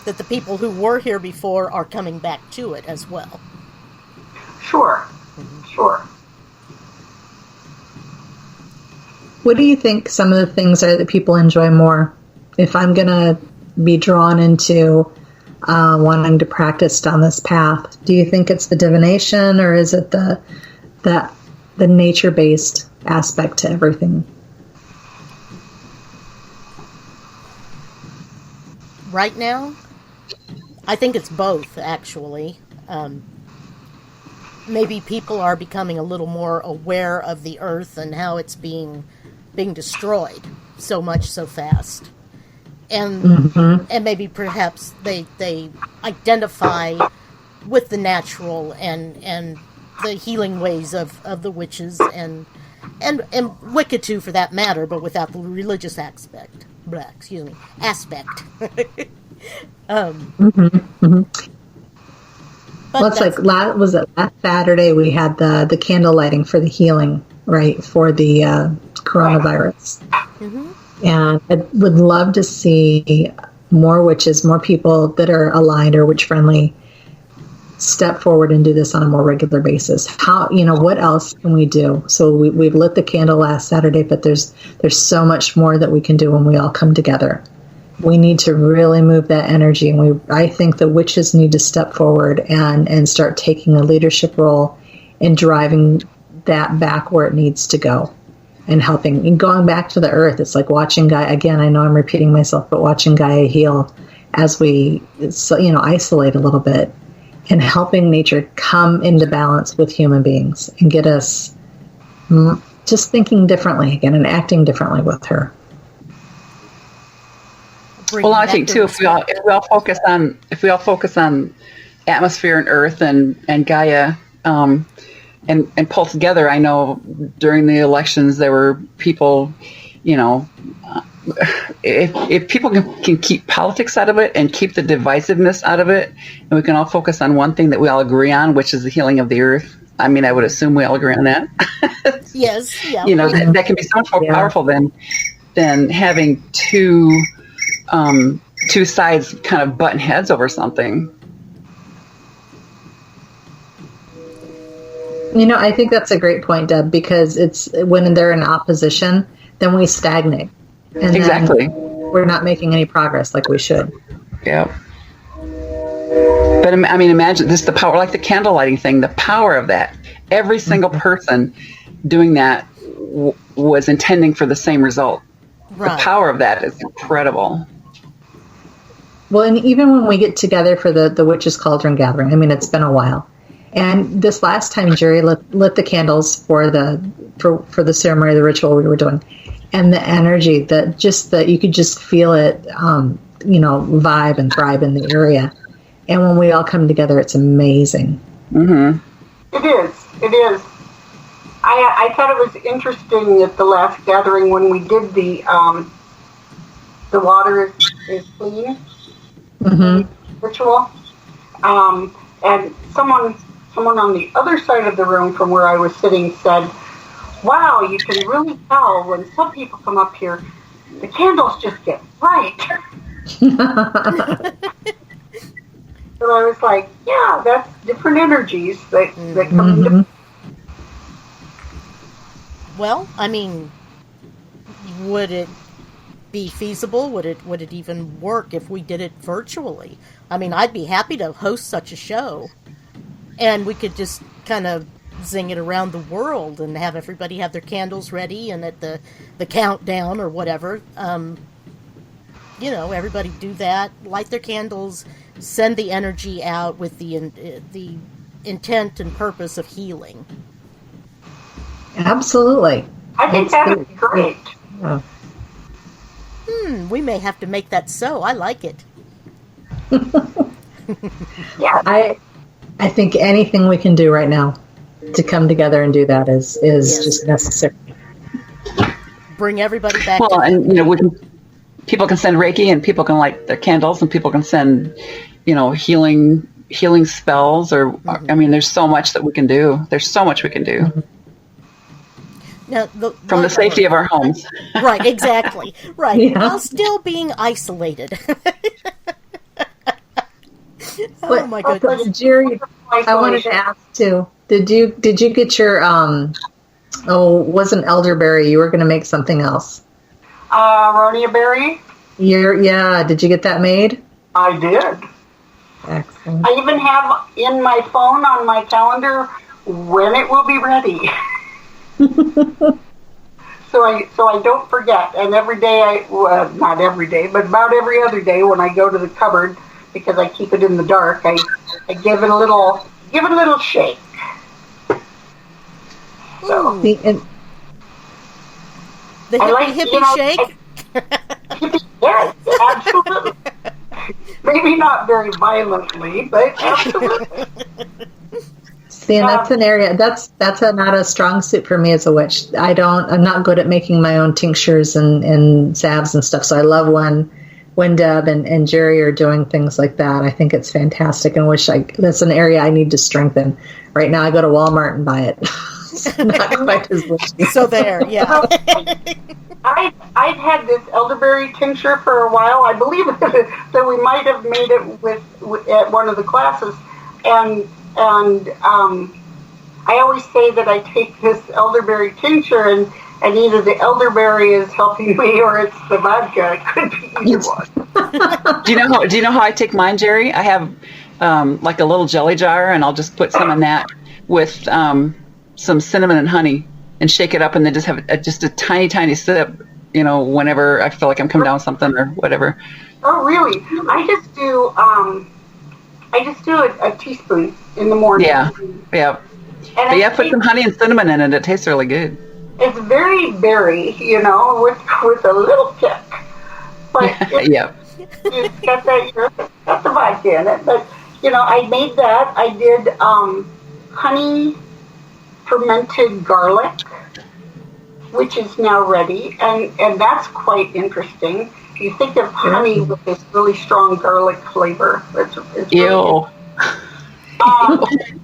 that the people who were here before are coming back to it as well. Sure. What do you think some of the things are that people enjoy more? If I'm going to be drawn into wanting to practice down this path, do you think it's the divination, or is it the nature-based aspect to everything? Right now, I think it's both, actually. Maybe people are becoming a little more aware of the earth and how it's being destroyed so much so fast. And maybe perhaps they identify with the natural and the healing ways of the witches and Wicca too, for that matter, but without the religious aspect. Aspect. Well, it's like last Saturday we had the candle lighting for the healing, right, for the coronavirus. And I would love to see more witches, more people that are aligned or witch friendly step forward and do this on a more regular basis. How, what else can we do? So we lit the candle last Saturday, but there's so much more that we can do when we all come together. We need to really move that energy, and I think the witches need to step forward and start taking a leadership role in driving that back where it needs to go, and helping and going back to the earth. It's like watching Gaia again. I know I'm repeating myself, but watching Gaia heal as we isolate a little bit, and helping nature come into balance with human beings and get us just thinking differently again and acting differently with her. Well, I think too, if we all focus on atmosphere and earth and Gaia, and pull together. I know during the elections there were people, if people can keep politics out of it and keep the divisiveness out of it, and we can all focus on one thing that we all agree on, which is the healing of the earth. I mean, I would assume we all agree on that. Yes. Yeah. That can be so much more powerful than having two sides kind of butting heads over something. I think that's a great point, Deb, because it's when they're in opposition, then we stagnate. And exactly. We're not making any progress like we should. Yeah. But I mean, imagine this, the power, like the candle lighting thing, the power of that. Every single person doing that was intending for the same result. Right. The power of that is incredible. Well, and even when we get together for the Witch's Cauldron gathering, I mean, it's been a while. And this last time, Jerri lit the candles for the ceremony, the ritual we were doing. And the energy, that you could just feel it, vibe and thrive in the area. And when we all come together, it's amazing. Mm-hmm. It is. I thought it was interesting at the last gathering when we did the water is clean ritual. And someone on the other side of the room from where I was sitting said, "Wow, you can really tell when some people come up here, the candles just get bright." So I was like, yeah, that's different energies that come into. Well, I mean, would it be feasible? Would it even work if we did it virtually? I mean, I'd be happy to host such a show. And we could just kind of zing it around the world and have everybody have their candles ready, and at the countdown or whatever, everybody do that, light their candles, send the energy out with the intent and purpose of healing. Absolutely. I think that would be great. Yeah. We may have to make that so. I like it. Yeah. I think anything we can do right now to come together and do that is just necessary. Bring everybody back. Well, and people can send Reiki, and people can light their candles, and people can send, healing spells, or I mean, there's so much that we can do. There's so much we can do. Now, from the safety of our homes. Right, exactly. Right. Yeah. While still being isolated. Oh my goodness. Jerri, I wanted to ask too. Did you get your wasn't elderberry, you were going to make something else? Ronia berry? Did you get that made? I did. Excellent. I even have in my phone on my calendar when it will be ready. So I don't forget. And every day not every day, but about every other day when I go to the cupboard, because I keep it in the dark, I give it a little shake. So the hippie shake? Yes, absolutely. Maybe not very violently, but absolutely. See, and that's an area not a strong suit for me as a witch. I'm not good at making my own tinctures and salves and stuff. So I love when Deb and Jerri are doing things like that. I think it's fantastic, and that's an area I need to strengthen. Right now I go to Walmart and buy it. Not quite as witchy. So there, yeah. I've had this elderberry tincture for a while. I believe that we might have made it with at one of the classes, and I always say that I take this elderberry tincture and either the elderberry is helping me or it's the vodka. It could be either one. Do you know how I take mine, Jerri? I have like a little jelly jar, and I'll just put some in that with some cinnamon and honey, and shake it up, and then just have just a tiny sip. Whenever I feel like I'm coming down with something or whatever. Oh, really? I just do a teaspoon in the morning. Yeah. And put some honey and cinnamon in it. It tastes really good. It's very berry, with a little kick. But it's got the vodka in it. But I made that. I did honey fermented garlic, which is now ready, and that's quite interesting. You think of honey with this really strong garlic flavor. It's Ew. really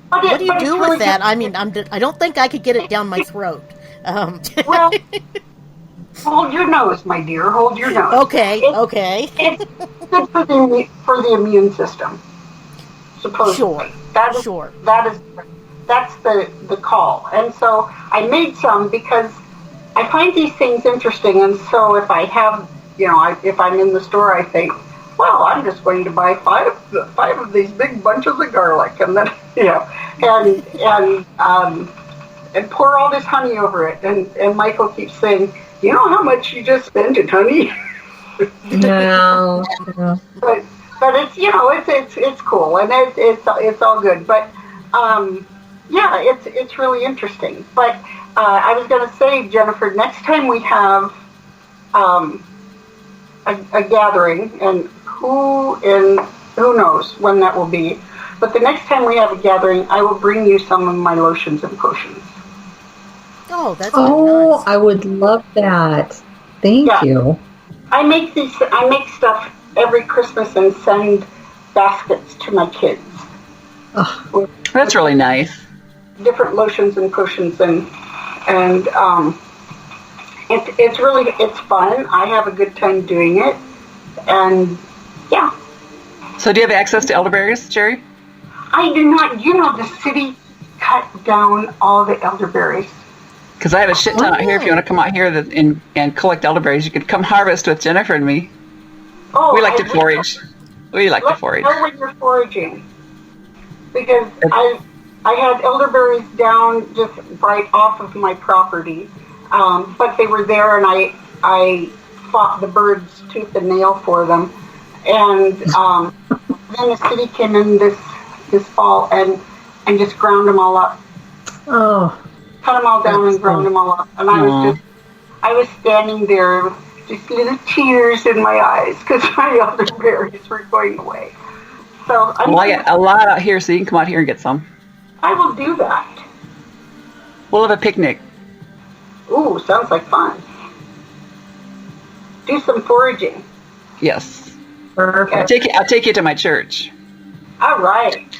What do you do with that? I mean, I don't think I could get it down my throat. Well, hold your nose, my dear. Hold your nose. Okay. It's good for the immune system. Supposedly. Sure. That's the call. And so I made some because I find these things interesting. And so if I have, if I'm in the store, I think, well, I'm just going to buy five of these big bunches of garlic, and then and pour all this honey over it. And Michael keeps saying, you know how much you just spent in honey? No. But it's cool, and it's all good. But it's really interesting. But I was going to say, Jennifer, next time we have a gathering, and who knows when that will be. But the next time we have a gathering, I will bring you some of my lotions and potions. Oh, that's nice. Nice. I would love that. Thank you. I make stuff every Christmas and send baskets to my kids. Oh. That's really nice. Different lotions and potions, and it's fun. I have a good time doing it, and yeah. So do you have access to elderberries, Jerri? I do not. The city cut down all the elderberries. Because I have a shit ton out here. If you want to come out here and collect elderberries, you could come harvest with Jennifer and me. Oh, we like to forage. We like to forage. Let me know when you're foraging, because I had elderberries down just right off of my property, but they were there, and I fought the birds tooth and nail for them, and then the city came in this fall and just ground them all up. Oh. Cut them all down and ground them all up, and I was standing there with just little tears in my eyes because my elderberries were going away. So I got a lot out here, so you can come out here and get some. I will do that. We'll have a picnic. Ooh, sounds like fun. Do some foraging. Yes. Perfect. I'll take you to my church. All right.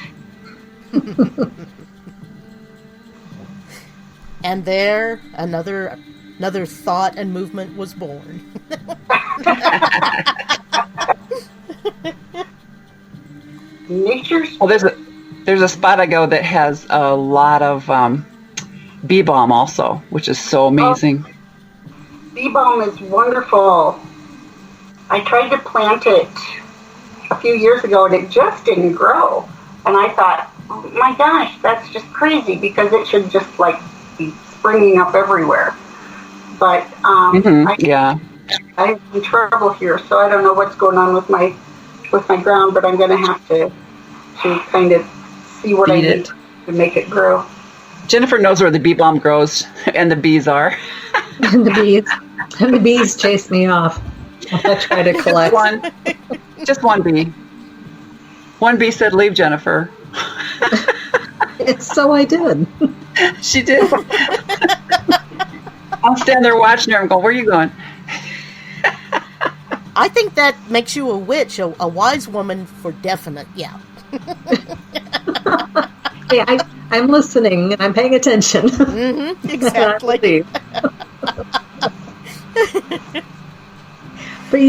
And there, another thought and movement was born. Nature's. Well, there's a spot I go that has a lot of bee balm also, which is so amazing. Bee balm is wonderful. I tried to plant it a few years ago, and it just didn't grow. And I thought, oh my gosh, that's just crazy, because it should just be springing up everywhere. But I'm in trouble here, so I don't know what's going on with my ground, but I'm going to have to kind of see what I need to make it grow. Jennifer knows where the bee balm grows and the bees are. And the bees chase me off. I try to collect just one bee. One bee said, "Leave, Jennifer." So I did. She did. I'll stand there watching her and go, "Where are you going?" I think that makes you a witch, a wise woman for definite. Yeah. Hey, I'm listening and I'm paying attention. Mm-hmm, exactly. But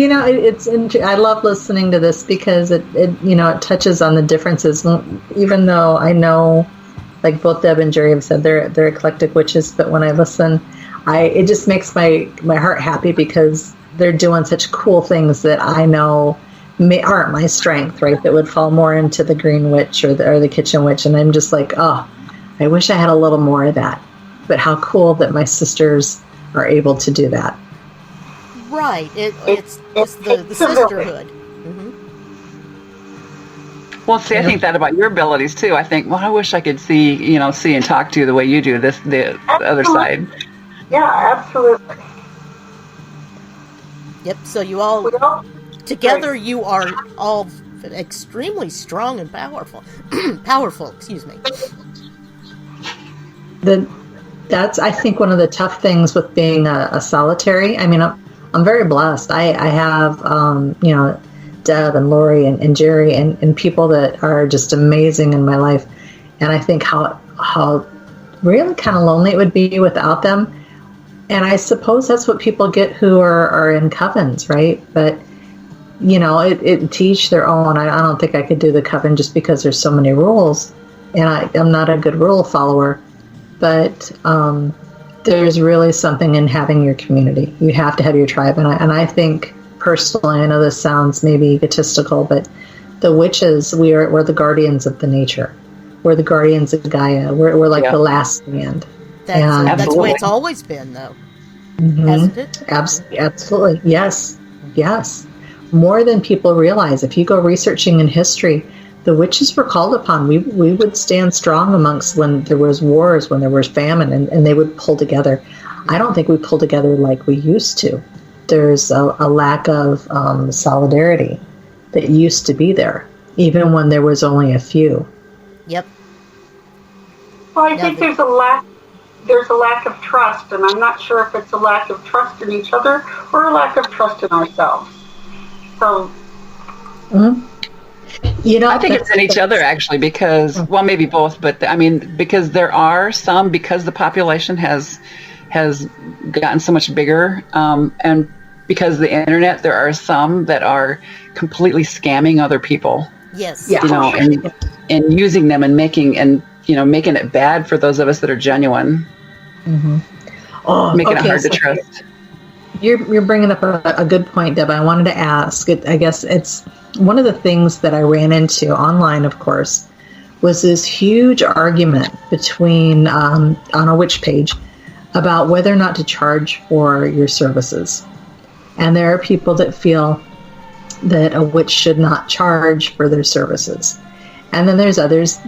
I love listening to this because it touches on the differences. Even though I know, like both Deb and Jerri have said, they're eclectic witches, but when I listen, it just makes my heart happy because they're doing such cool things that I know aren't my strength, right? That would fall more into the green witch or the kitchen witch, and I'm just like, oh, I wish I had a little more of that. But how cool that my sisters are able to do that. Right. It's the sisterhood. Mm-hmm. Well, see, I think that about your abilities too. I think, well, I wish I could see and talk to you the way you do the other side. Yeah, absolutely. Yep. So you all together, you are all extremely strong and powerful. Powerful. Excuse me. That's, I think, one of the tough things with being a solitary. I mean, I'm very blessed. I have, Deb and Lori and Jerry and people that are just amazing in my life. And I think how really kind of lonely it would be without them. And I suppose that's what people get who are in covens, right? But, it to each their own. I don't think I could do the coven just because there's so many rules. And I'm not a good rule follower. But there's really something in having your community. You have to have your tribe. And I think, personally, I know this sounds maybe egotistical, but the witches, we're the guardians of the nature. We're the guardians of Gaia. We're like the last stand. That's the way it's always been, though. Mm-hmm. Hasn't it? Absolutely. Yes. More than people realize. If you go researching in history, the witches were called upon. We would stand strong amongst when there was wars, when there was famine, and they would pull together. I don't think we pull together like we used to. There's a lack of solidarity that used to be there, even when there was only a few. Yep. Well, I think there's a lack of trust, and I'm not sure if it's a lack of trust in each other or a lack of trust in ourselves. So, I think it's in each other, actually, because, well, maybe both, but because there are some, because the population has gotten so much bigger, and because of the internet, there are some that are completely scamming other people. Yes. Yeah. And using them and making it bad for those of us that are genuine. Mm-hmm. Making it hard to trust. You're bringing up a good point, Deb. I wanted to ask. I guess it's one of the things that I ran into online, of course, was this huge argument between on a witch page about whether or not to charge for your services. And there are people that feel that a witch should not charge for their services. And then there's others,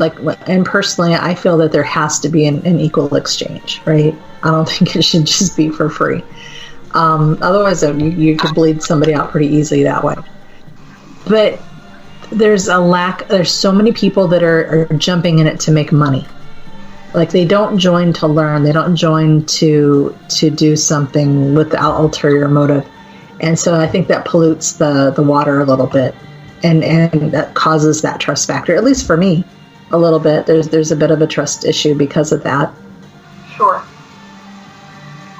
and personally, I feel that there has to be an equal exchange, right? I don't think it should just be for free. Otherwise, you could bleed somebody out pretty easily that way. But there's so many people that are jumping in it to make money. Like, they don't join to learn. They don't join to do something without ulterior motive. And so I think that pollutes the water a little bit. And that causes that trust factor, at least for me, a little bit. There's a bit of a trust issue because of that. sure.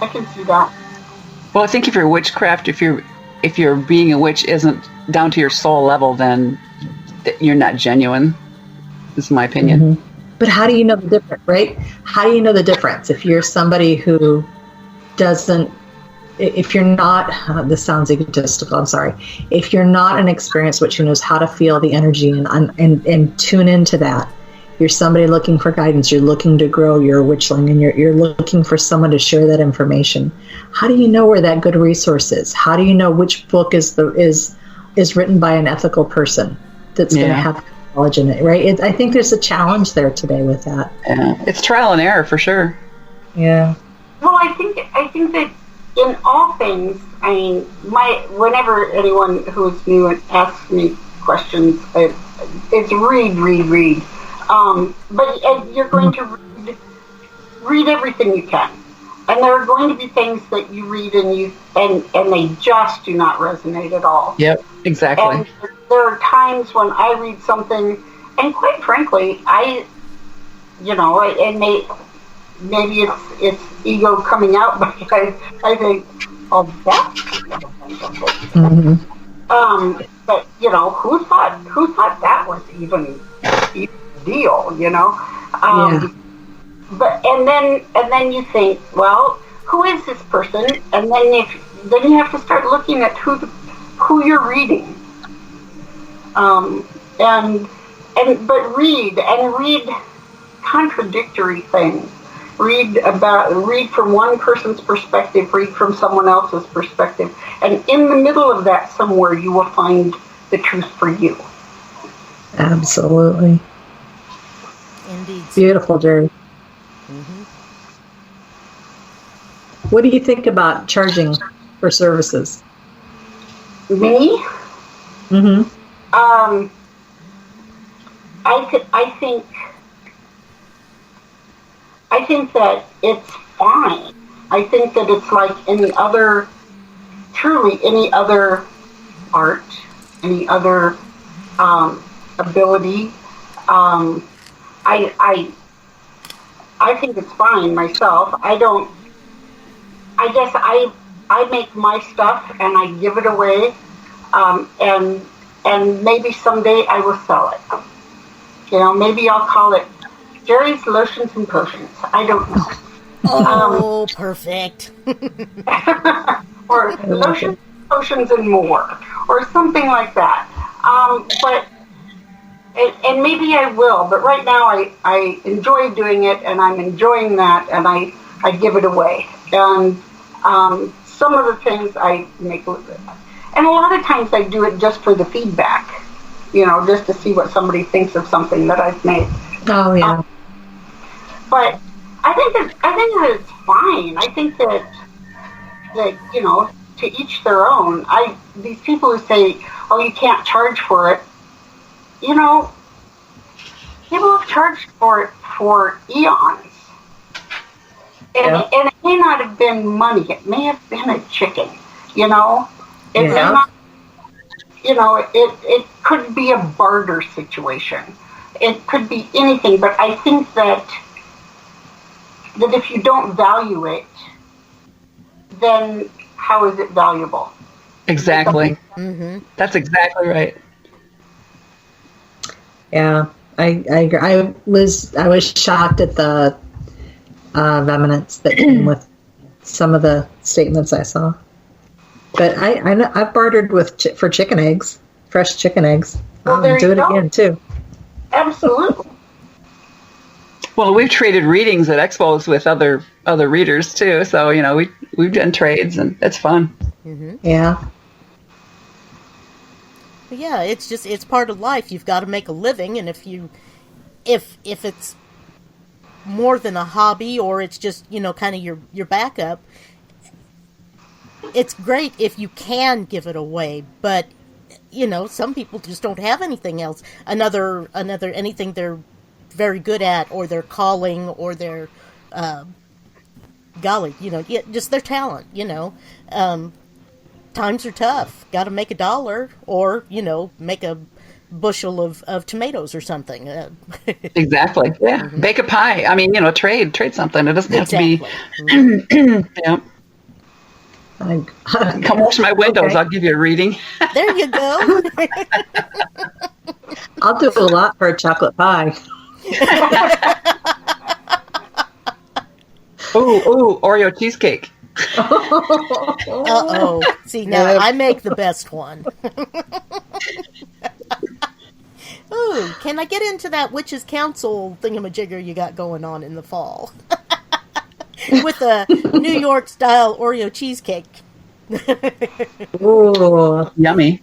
I can see that. Well, I think if you're witchcraft, if you're being a witch isn't down to your soul level, then you're not genuine. Is my opinion. Mm-hmm. But how do you know the difference, right? How do you know the difference if you're somebody who doesn't? If you're not, this sounds egotistical, I'm sorry. If you're not an experienced witch who knows how to feel the energy and tune into that, you're somebody looking for guidance, you're looking to grow your witchling, and you're looking for someone to share that information. How do you know where that good resource is? How do you know which book is written by an ethical person that's going to have knowledge in it, right? I think there's a challenge there today with that. Yeah, it's trial and error for sure. Yeah. Well, I think that in all things, I mean, whenever anyone who's new asks me questions, it's read. But you're going to read everything you can, and there are going to be things that you read and they just do not resonate at all. Yep, exactly. And there are times when I read something, and quite frankly, maybe it's ego coming out, but I think, oh, that's Mm-hmm. but who thought that was even a deal, But and then you think, well, who is this person? And then you have to start looking at who you're reading. But read contradictory things. Read from one person's perspective, read from someone else's perspective. And in the middle of that somewhere you will find the truth for you. Absolutely. Indeed. Beautiful, Jerri. Mm-hmm. What do you think about charging for services? Me? Mm-hmm. I think that it's fine. I think that it's like truly any other art, any other ability. I think it's fine myself. I guess I make my stuff and I give it away, and maybe someday I will sell it. Maybe I'll call it Jerri's Lotions and Potions. I don't know. Oh, perfect. Or Lotions, Potions, and More, or something like that. And maybe I will, but right now I enjoy doing it, and I'm enjoying that, and I give it away. And some of the things I make, and a lot of times I do it just for the feedback, just to see what somebody thinks of something that I've made. Oh, yeah. But I think that it's fine. I think that to each their own. These people who say, "Oh, you can't charge for it," people have charged for it for eons, and it may not have been money. It may have been a chicken. It may not. It could be a barter situation. It could be anything. But I think that if you don't value it, then how is it valuable? Exactly. Mm-hmm. That's exactly right. Yeah, I agree. I was shocked at the vehemence that came with some of the statements I saw. But I know I've bartered for chicken eggs, fresh chicken eggs. Well, I'll do it again too. Absolutely. Well, we've traded readings at expos with other readers too. So we've done trades, and it's fun. Mm-hmm. Yeah. Yeah, it's part of life. You've got to make a living, and if it's more than a hobby, or it's just kind of your backup, it's great if you can give it away. But some people just don't have anything else, another anything they're very good at, or their calling, or their just their talent. Times are tough. Got to make $1, or make a bushel of tomatoes or something. Exactly. Yeah. Mm-hmm. Bake a pie. I mean, trade something. It doesn't have to be. Yeah. Come wash my windows. Okay. I'll give you a reading. There you go. I'll do a lot for a chocolate pie. Ooh, Oreo cheesecake. Uh-oh. See, now I make the best one. Ooh, can I get into that Witches Council thingamajigger you got going on in the fall? With a New York style Oreo cheesecake. Ooh, yummy.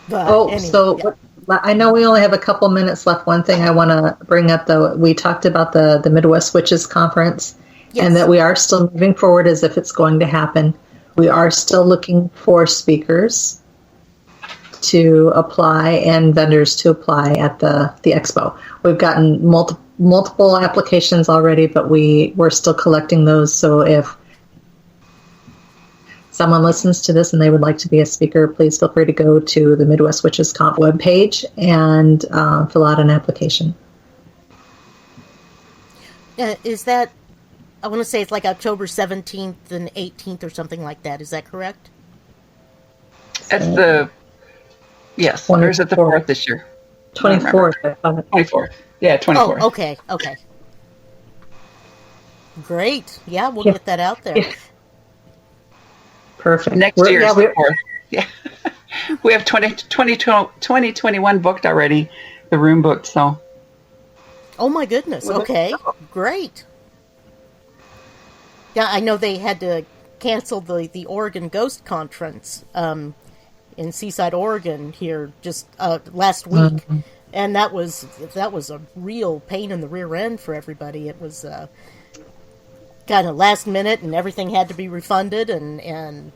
But anyway, I know we only have a couple minutes left. One thing I want to bring up, though, we talked about the Midwest Witches Conference, yes, and that we are still moving forward as if it's going to happen. We are still looking for speakers to apply and vendors to apply at the expo. We've gotten multiple applications already, but we're still collecting those. So if someone listens to this and they would like to be a speaker, please feel free to go to the Midwest Witches Conf webpage and fill out an application. Is that, I want to say it's like October 17th and 18th or something like that. Is that correct? It's yes, or is it the 4th this year? 24th. 24th. Yeah, 24th. Oh, okay. Great. Yeah, we'll get that out there. Yeah. Perfect. Next year is the 4th. Yeah. We have 2021 booked already, the room booked, so. Oh my goodness. Okay. Great. Yeah, I know they had to cancel the Oregon Ghost Conference in Seaside, Oregon here just last week. Mm-hmm. And that was a real pain in the rear end for everybody. It was kind of last minute, and everything had to be refunded, and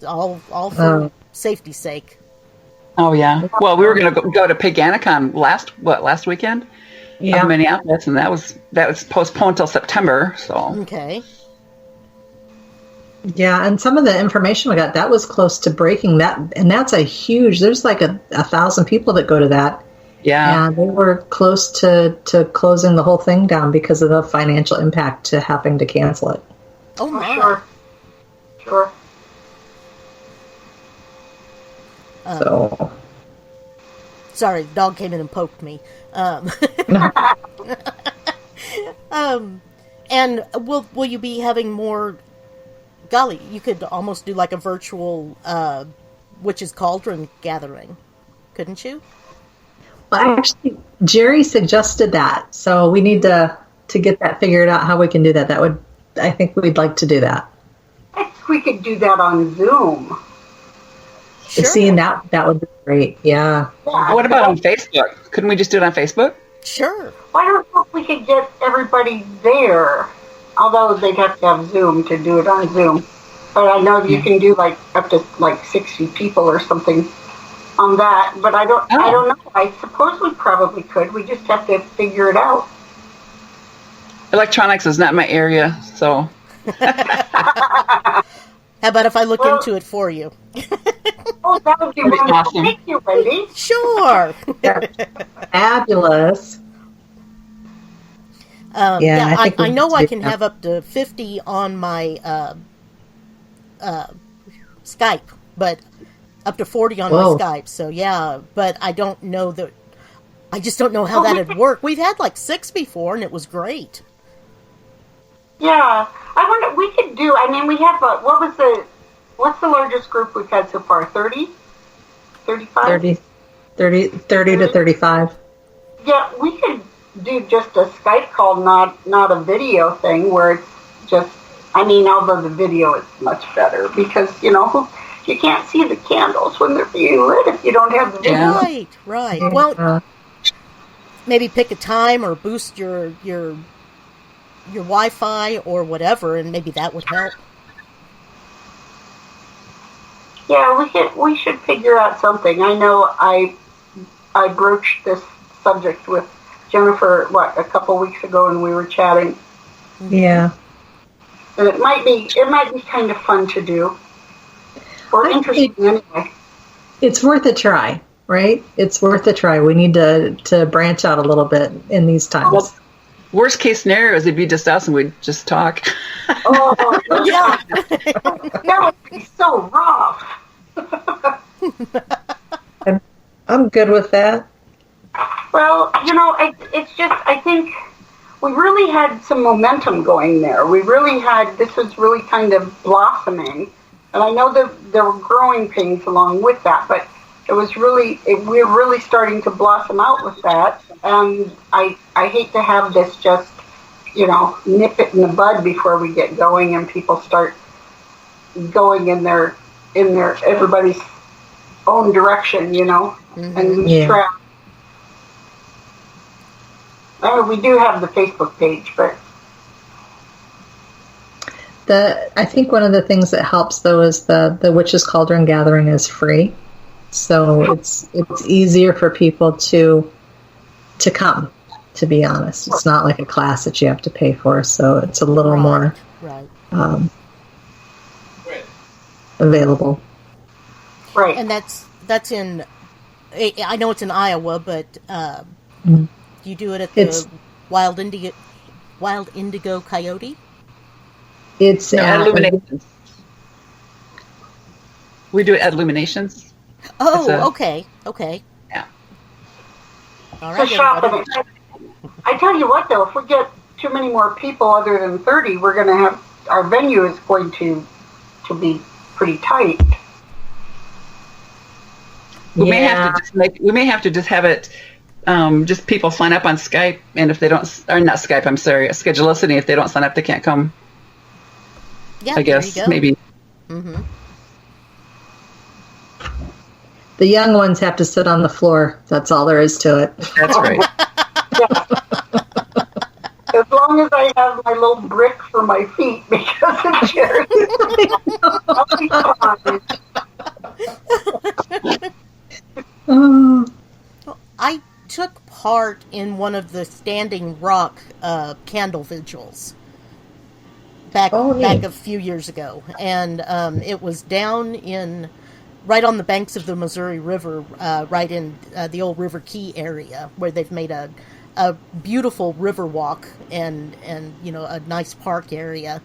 all for safety's sake. Oh yeah. Well, we were going to go to Paganicon last weekend, Yeah. of Minneapolis, and that was postponed till September. So Okay. Yeah, and some of the information we got, that was close to breaking that, and that's a huge, there's like a 1,000 people that go to that. yeah, And they were close to closing the whole thing down because of the financial impact to having to cancel it. Oh my. Sure. So, Sorry, the dog came in and poked me. And will you be having more? Golly, you could almost do like a virtual witch's cauldron gathering, couldn't you? well, actually, Jerri suggested that, so we need to get that figured out how we can do that. I think we'd like to do that. I think we could do that on Zoom. Sure. Seeing that would be great. Yeah. Yeah. what about on Facebook? Couldn't we just do it on Facebook? Sure. Well, I don't know if we could get everybody there, although they'd have to have Zoom to do it on Zoom. But I know that you can do like up to like 60 people or something on that. But I don't know. I suppose we probably could. We just have to figure it out. Electronics is not my area, so How about if I look into it for you? Oh, that would be That'd be wonderful. awesome. Thank you, Wendy. Sure. Fabulous. Yeah, I think I we know need I to can do that. have up to 50 on my Skype, but up to 40 on Whoa. my Skype. So yeah, but I don't know that. I just don't know how that'd work. We've had like 6 before, and it was great. Yeah, I wonder. We could do. I mean, we have. What's the largest group we've had so far? 30? 35? 30 to 35. Yeah, we could do just a Skype call, not a video thing where it's just. I mean, although the video is much better because you can't see the candles when they're being lit if you don't have the video. Yeah. Right. Well, maybe pick a time or boost your Wi-Fi or whatever, and maybe that would help. Yeah, we should figure out something. I know I broached this subject with Jennifer a couple weeks ago, and we were chatting. Yeah. And it might be kind of fun to do, or interesting anyway. It's worth a try, right? It's worth a try. We need to branch out a little bit in these times. Well, worst case scenario is it'd be just us and we'd just talk. Oh yeah, that would be so rough. I'm good with that. Well, it's just, I think we really had some momentum going there. This was really kind of blossoming. And I know that there were growing pains along with that, but we're really starting to blossom out with that. And I hate to have this just, nip it in the bud before we get going and people start going in their everybody's own direction, and lose track. We do have the Facebook page, but I think one of the things that helps though is the Witch's Cauldron gathering is free, so it's easier for people to come. To be honest, it's not like a class that you have to pay for, so it's a little more available. right. And that's in. I know it's in Iowa, but you do it at the Wild Indigo Coyote. It's At Illuminations. We do it at Illuminations. Oh, okay. Yeah. All So right, shop everybody. it. I tell you what, though, if we get too many more people other than 30, we're going to have our venue is going to be pretty tight. We may have to just have it. Just people sign up on Skype, and if they don't, or not Skype, I'm sorry, schedule listening. If they don't sign up, they can't come. Yeah, I guess there you go. maybe. Mm-hmm. the young ones have to sit on the floor. That's all there is to it. That's right. As long as I have my little brick for my feet because of Jerri, I'll be fine. Oh. I took part in one of the Standing Rock candle vigils back a few years ago, and it was down in right on the banks of the Missouri River, right in the old River Key area, where they've made a beautiful river walk and a nice park area.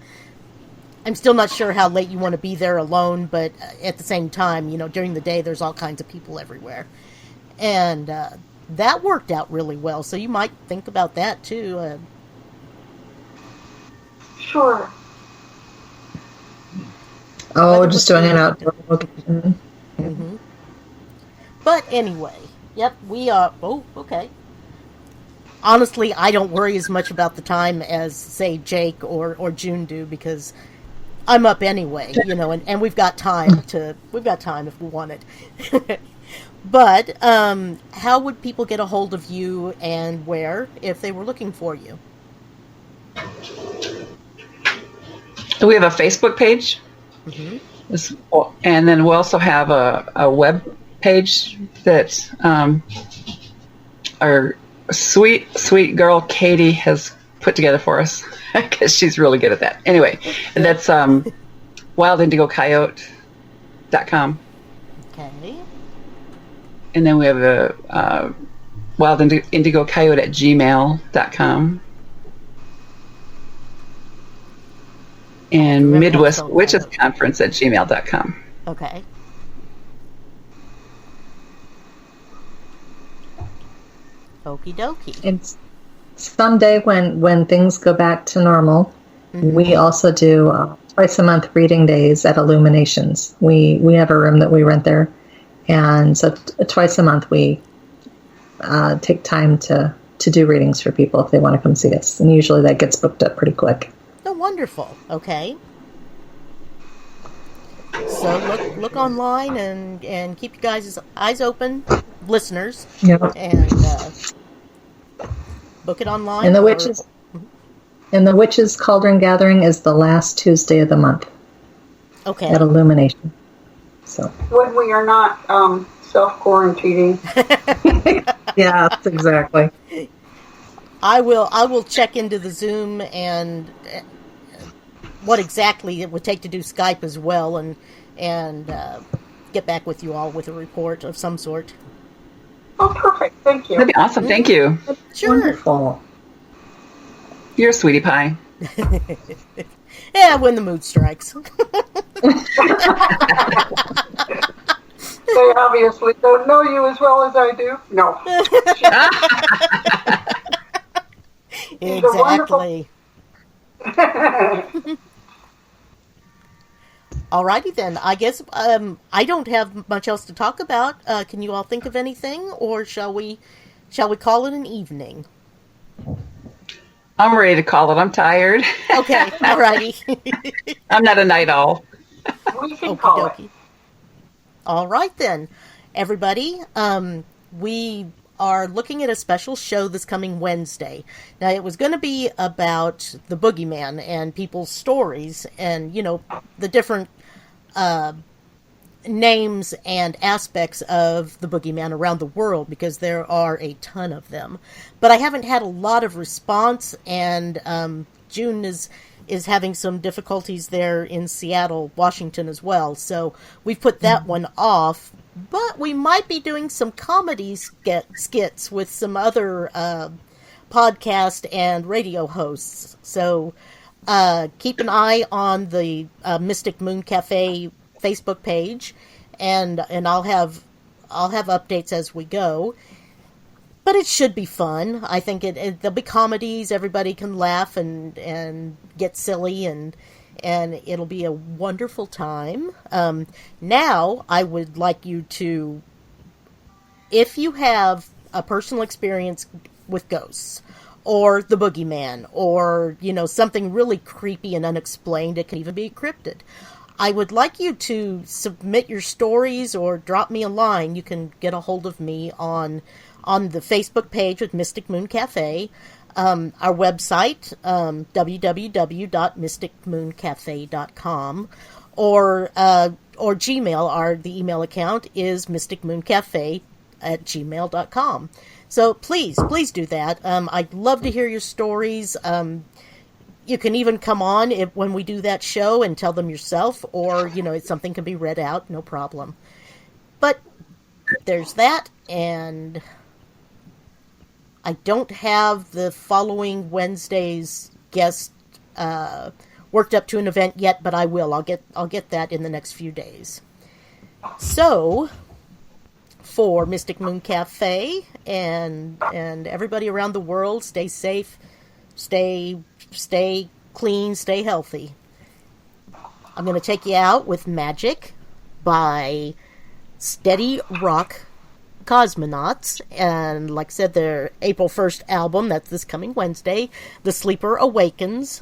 I'm still not sure how late you want to be there alone, but at the same time, during the day there's all kinds of people everywhere, and that worked out really well. So you might think about that too. Sure. Oh, just doing an outdoor location. Mm-hmm. But anyway, yep, we are. Oh, okay. Honestly, I don't worry as much about the time as, say, Jake or June do, because I'm up anyway, and we've got time if we want it. But how would people get a hold of you, and where, if they were looking for you? We have a Facebook page. Mm-hmm. And then we also have a web page that our sweet girl Katie has put together for us, because she's really good at that. Anyway, that's wildindigocoyote.com. Okay. And then we have a wildindigocoyote@gmail.com. And Midwest Witches Conference @gmail.com. Okay. Okie dokie. And someday when things go back to normal, we also do twice a month reading days at Illuminations. We have a room that we rent there, and so twice a month we take time to do readings for people if they want to come see us, and usually that gets booked up pretty quick. Oh, wonderful. Okay. So look online and keep you guys' eyes open, listeners. Yeah. And book it online. And the Witches Cauldron Gathering is the last Tuesday of the month. Okay. At Illumination. So. When we are not self-quarantining. Yeah, exactly. I will check into the Zoom and what exactly it would take to do Skype as well, and get back with you all with a report of some sort. Oh, perfect. Thank you. That'd be awesome. Thank you. Sure. Wonderful. You're a sweetie pie. Yeah, when the mood strikes. They obviously don't know you as well as I do. No. Exactly. Alrighty then. I guess I don't have much else to talk about. Can you all think of anything, or shall we call it an evening? I'm ready to call it. I'm tired. Okay. Alrighty. I'm not a night owl. We can call it. All right then, everybody. We are looking at a special show this coming Wednesday. Now, it was going to be about the boogeyman and people's stories and, the different names and aspects of the boogeyman around the world, because there are a ton of them. But I haven't had a lot of response, and June is having some difficulties there in Seattle, Washington as well. So we've put that one off. But we might be doing some comedy skits with some other podcast and radio hosts. So keep an eye on the Mystic Moon Cafe Facebook page, and I'll have updates as we go. But it should be fun. I think there'll be comedies. Everybody can laugh and get silly, and it'll be a wonderful time. Now, I would like you to, if you have a personal experience with ghosts, or the boogeyman, or, something really creepy and unexplained, it can even be cryptid, I would like you to submit your stories or drop me a line. You can get a hold of me on the Facebook page with Mystic Moon Cafe, our website, www.mysticmooncafe.com, or Gmail. The email account is mysticmooncafe@gmail.com. So please do that. I'd love to hear your stories. You can even come on when we do that show and tell them yourself, or, something can be read out, no problem. But there's that, and I don't have the following Wednesday's guest worked up to an event yet, but I will. I'll get that in the next few days. So, for Mystic Moon Cafe and everybody around the world, stay safe, stay clean, stay healthy. I'm going to take you out with Magic by Steady Rock Cosmonauts, and like I said, their April 1st album, that's this coming Wednesday, The Sleeper Awakens.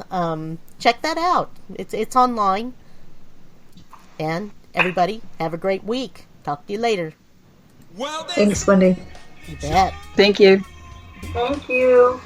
Check that out. It's online. And everybody, have a great week. Talk to you later. Well, they Thanks, Wendy. You bet. Thank you. Thank you.